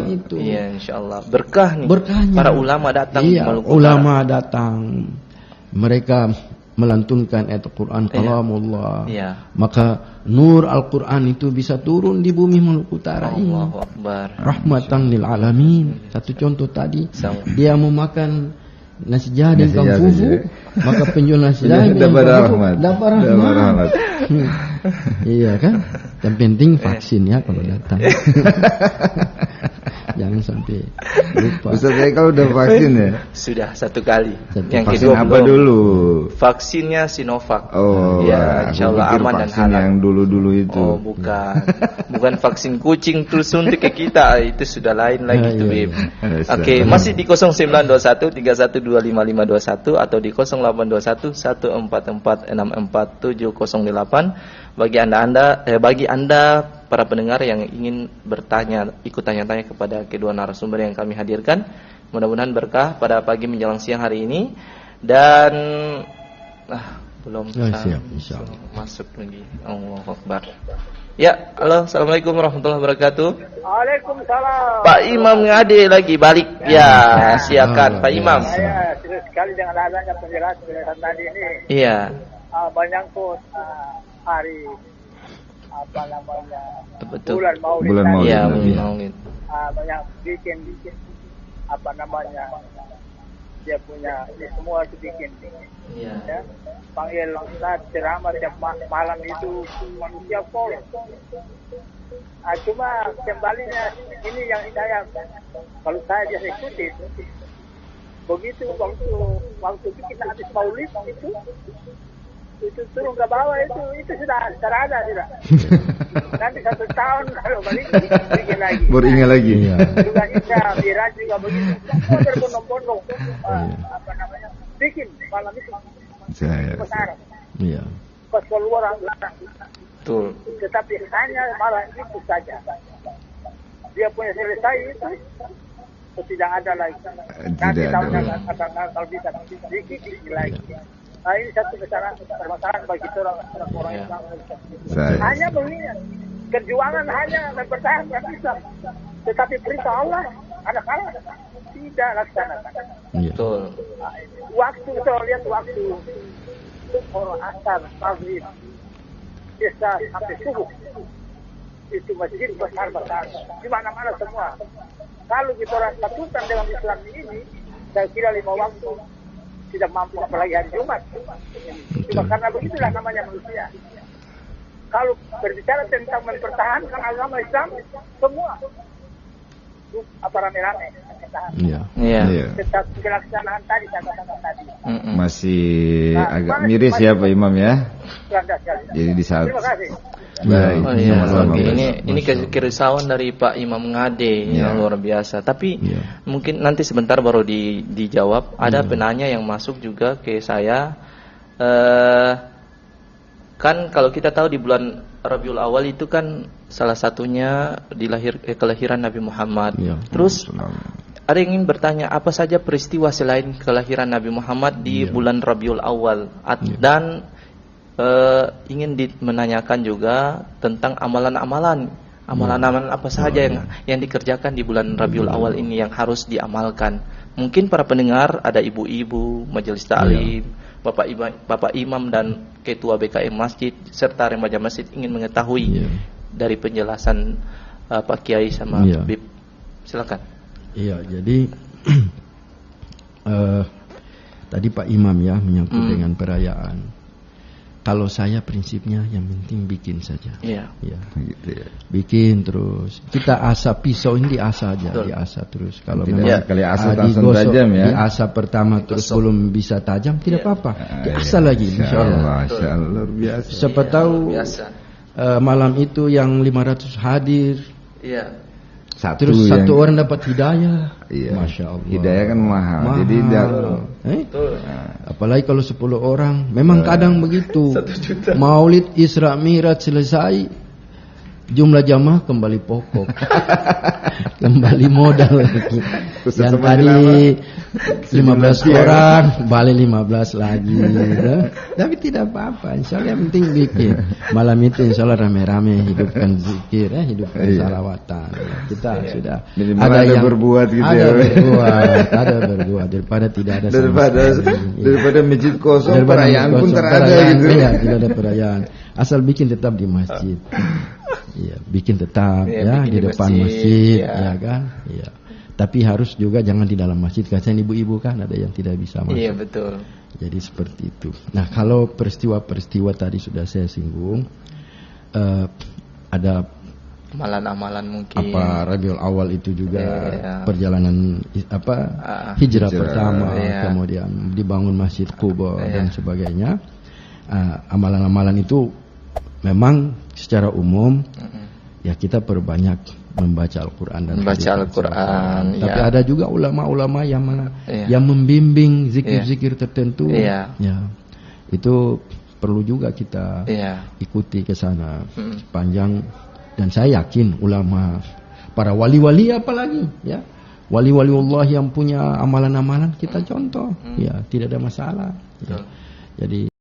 itu. Iya, insyaallah. Berkah nih. Berkahnya. Para ulama datang. Ulama datang. Mereka melantunkan ayat Al-Quran kalamullah. Maka nur Al-Quran itu bisa turun di bumi Maluku Utara ini. Allahu Akbar. Rahmatan lil alamin. Satu contoh tadi. Dia mau makan nasi jaha dan fufu, maka penjual nasi jaha dapat rahmat. Iya kan? Yang penting vaksin ya kalau datang. Jangan sampai lupa. Ustaz, saya kalau udah vaksin ya? Sudah 1 kali. Yang kedua apa dulu? Vaksinnya Sinovac. Oh, ya, insyaallah aman dan halal. Yang dulu itu. Oh, bukan vaksin kucing terus suntik ke kita, itu sudah lain lagi tuh, Bib. Oke, masih di 0921 31255521 atau di 0821 144 64708. Bagi anda para pendengar yang ingin ikut tanya-tanya kepada kedua narasumber yang kami hadirkan, mudah-mudahan berkah pada pagi menjelang siang hari ini. Dan belum masuk lagi. Allahu Akbar. Ya, halo, assalamualaikum warahmatullahi wabarakatuh. Waalaikumsalam. Pak Imam Ngade lagi balik. Ya, silakan Pak Imam. Saya serius sekali dengan adanya penjelasan tadi ini. Iya. Menyangkut hari betul. Bulan Maulid. Ya, Maulid. Banyak bikin dia punya ini semua dibikin. Iya. Ya. Panggil ustaz ceramah tiap malam itu manusia full. Cuma kembalinya ini yang saya kalau saya biasa ikuti begitu waktu bikin habis Maulid itu turun ke bawah itu sudah terada sudah. Nanti 1 tahun kalau balik bikin lagi. Beringat lagi. Juga Isya Miraj juga begitu. Berbondong-bondong bikin malam itu. Besar. Iya. Pas keluar belakang. Betul. Tetapi hanya malam itu saja. Dia punya selesai itu tidak ada lagi. Nanti tahunnya kalau bisa sedikit lagi. Ini satu permasalahan bagi orang Islam. Hanya begini, perjuangan hanya mempertahankan Islam. Tetapi perintah Allah ada kalah. tidak laksanakan. Betul. Waktu saya lihat waktu orang asar maghrib bisa sampai subuh itu masjid besar di mana-mana semua. Kalau kita orang satukan dalam Islam ini, saya kira 5 waktu tidak mampu apalagi hari Jumat. Cuma karena begitulah namanya manusia. Kalau berbicara tentang mempertahankan agama Islam, semua apa rame-rame tetap pelaksanaan tadi saya katakan tadi. Masih agak miris ya Pak Imam ya. Jadi di saat terima kasih. Ini kerisauan dari Pak Imam Ngade yang luar biasa. Tapi mungkin nanti sebentar baru dijawab. Ada penanya yang masuk juga ke saya. Kan kalau kita tahu di bulan Rabiul Awal itu kan salah satunya kelahiran Nabi Muhammad. Terus ada yang ingin bertanya, apa saja peristiwa selain kelahiran Nabi Muhammad di bulan Rabiul Awal? Dan ingin menanyakan juga tentang amalan-amalan apa saja yang dikerjakan di bulan Rabiul Awal ini yang harus diamalkan. Mungkin para pendengar ada ibu-ibu, majelis taklim, bapak imam dan ketua BKM masjid serta remaja masjid ingin mengetahui dari penjelasan Pak Kiai sama Bib. Silakan. Iya, jadi tadi Pak Imam ya menyangkut dengan perayaan. Kalau saya prinsipnya yang penting bikin saja. Iya. Gitu ya. Bikin terus. Kita asah pisau ini diasah aja, diasah terus. Kalau memang kali asah tajam ya. Diasah pertama terus belum bisa tajam tidak apa-apa. Diasah lagi insyaallah. Masyaallah luar biasa. Siapa tahu malam itu yang 500 hadir. Iya. Terus satu orang dapat hidayah. Masya Allah. Hidayah kan mahal. Jadi apalagi kalau 10 orang. Memang kadang begitu. Maulid Isra Mi'raj selesai, jumlah jamaah kembali pokok. Kembali modal lagi. Yang tadi 15 orang balik 15 lagi. Tapi tidak apa-apa, insyaallah yang penting bikin. Malam itu insyaallah rame-rame hidupkan zikir, hidupkan salawatan. Kita sudah ada yang berbuat gitu ada berbuat daripada tidak ada daripada masjid kosong, perayaan pun terada gitu. Tidak ada perayaan. Asal bikin tetap di masjid. Bikin tetap di depan masjid, ya kan? Iya. Tapi harus juga jangan di dalam masjid. Kasihan ibu-ibu kan ada yang tidak bisa masuk. Iya, betul. Jadi seperti itu. Nah, kalau peristiwa-peristiwa tadi sudah saya singgung, ada amalan-amalan mungkin. Apa Rabiul Awal itu juga perjalanan hijrah pertama, kemudian dibangun Masjid Quba dan sebagainya. Amalan-amalan itu memang secara umum ya kita perbanyak membaca Al-Quran dan Al-Quran. Tapi ada juga ulama-ulama yang yang membimbing zikir-zikir tertentu. Ya, itu perlu juga kita ikuti ke sana sepanjang. Dan saya yakin ulama, para wali-wali apalagi wali-wali Allah yang punya amalan-amalan kita contoh. Tidak ada masalah. Jadi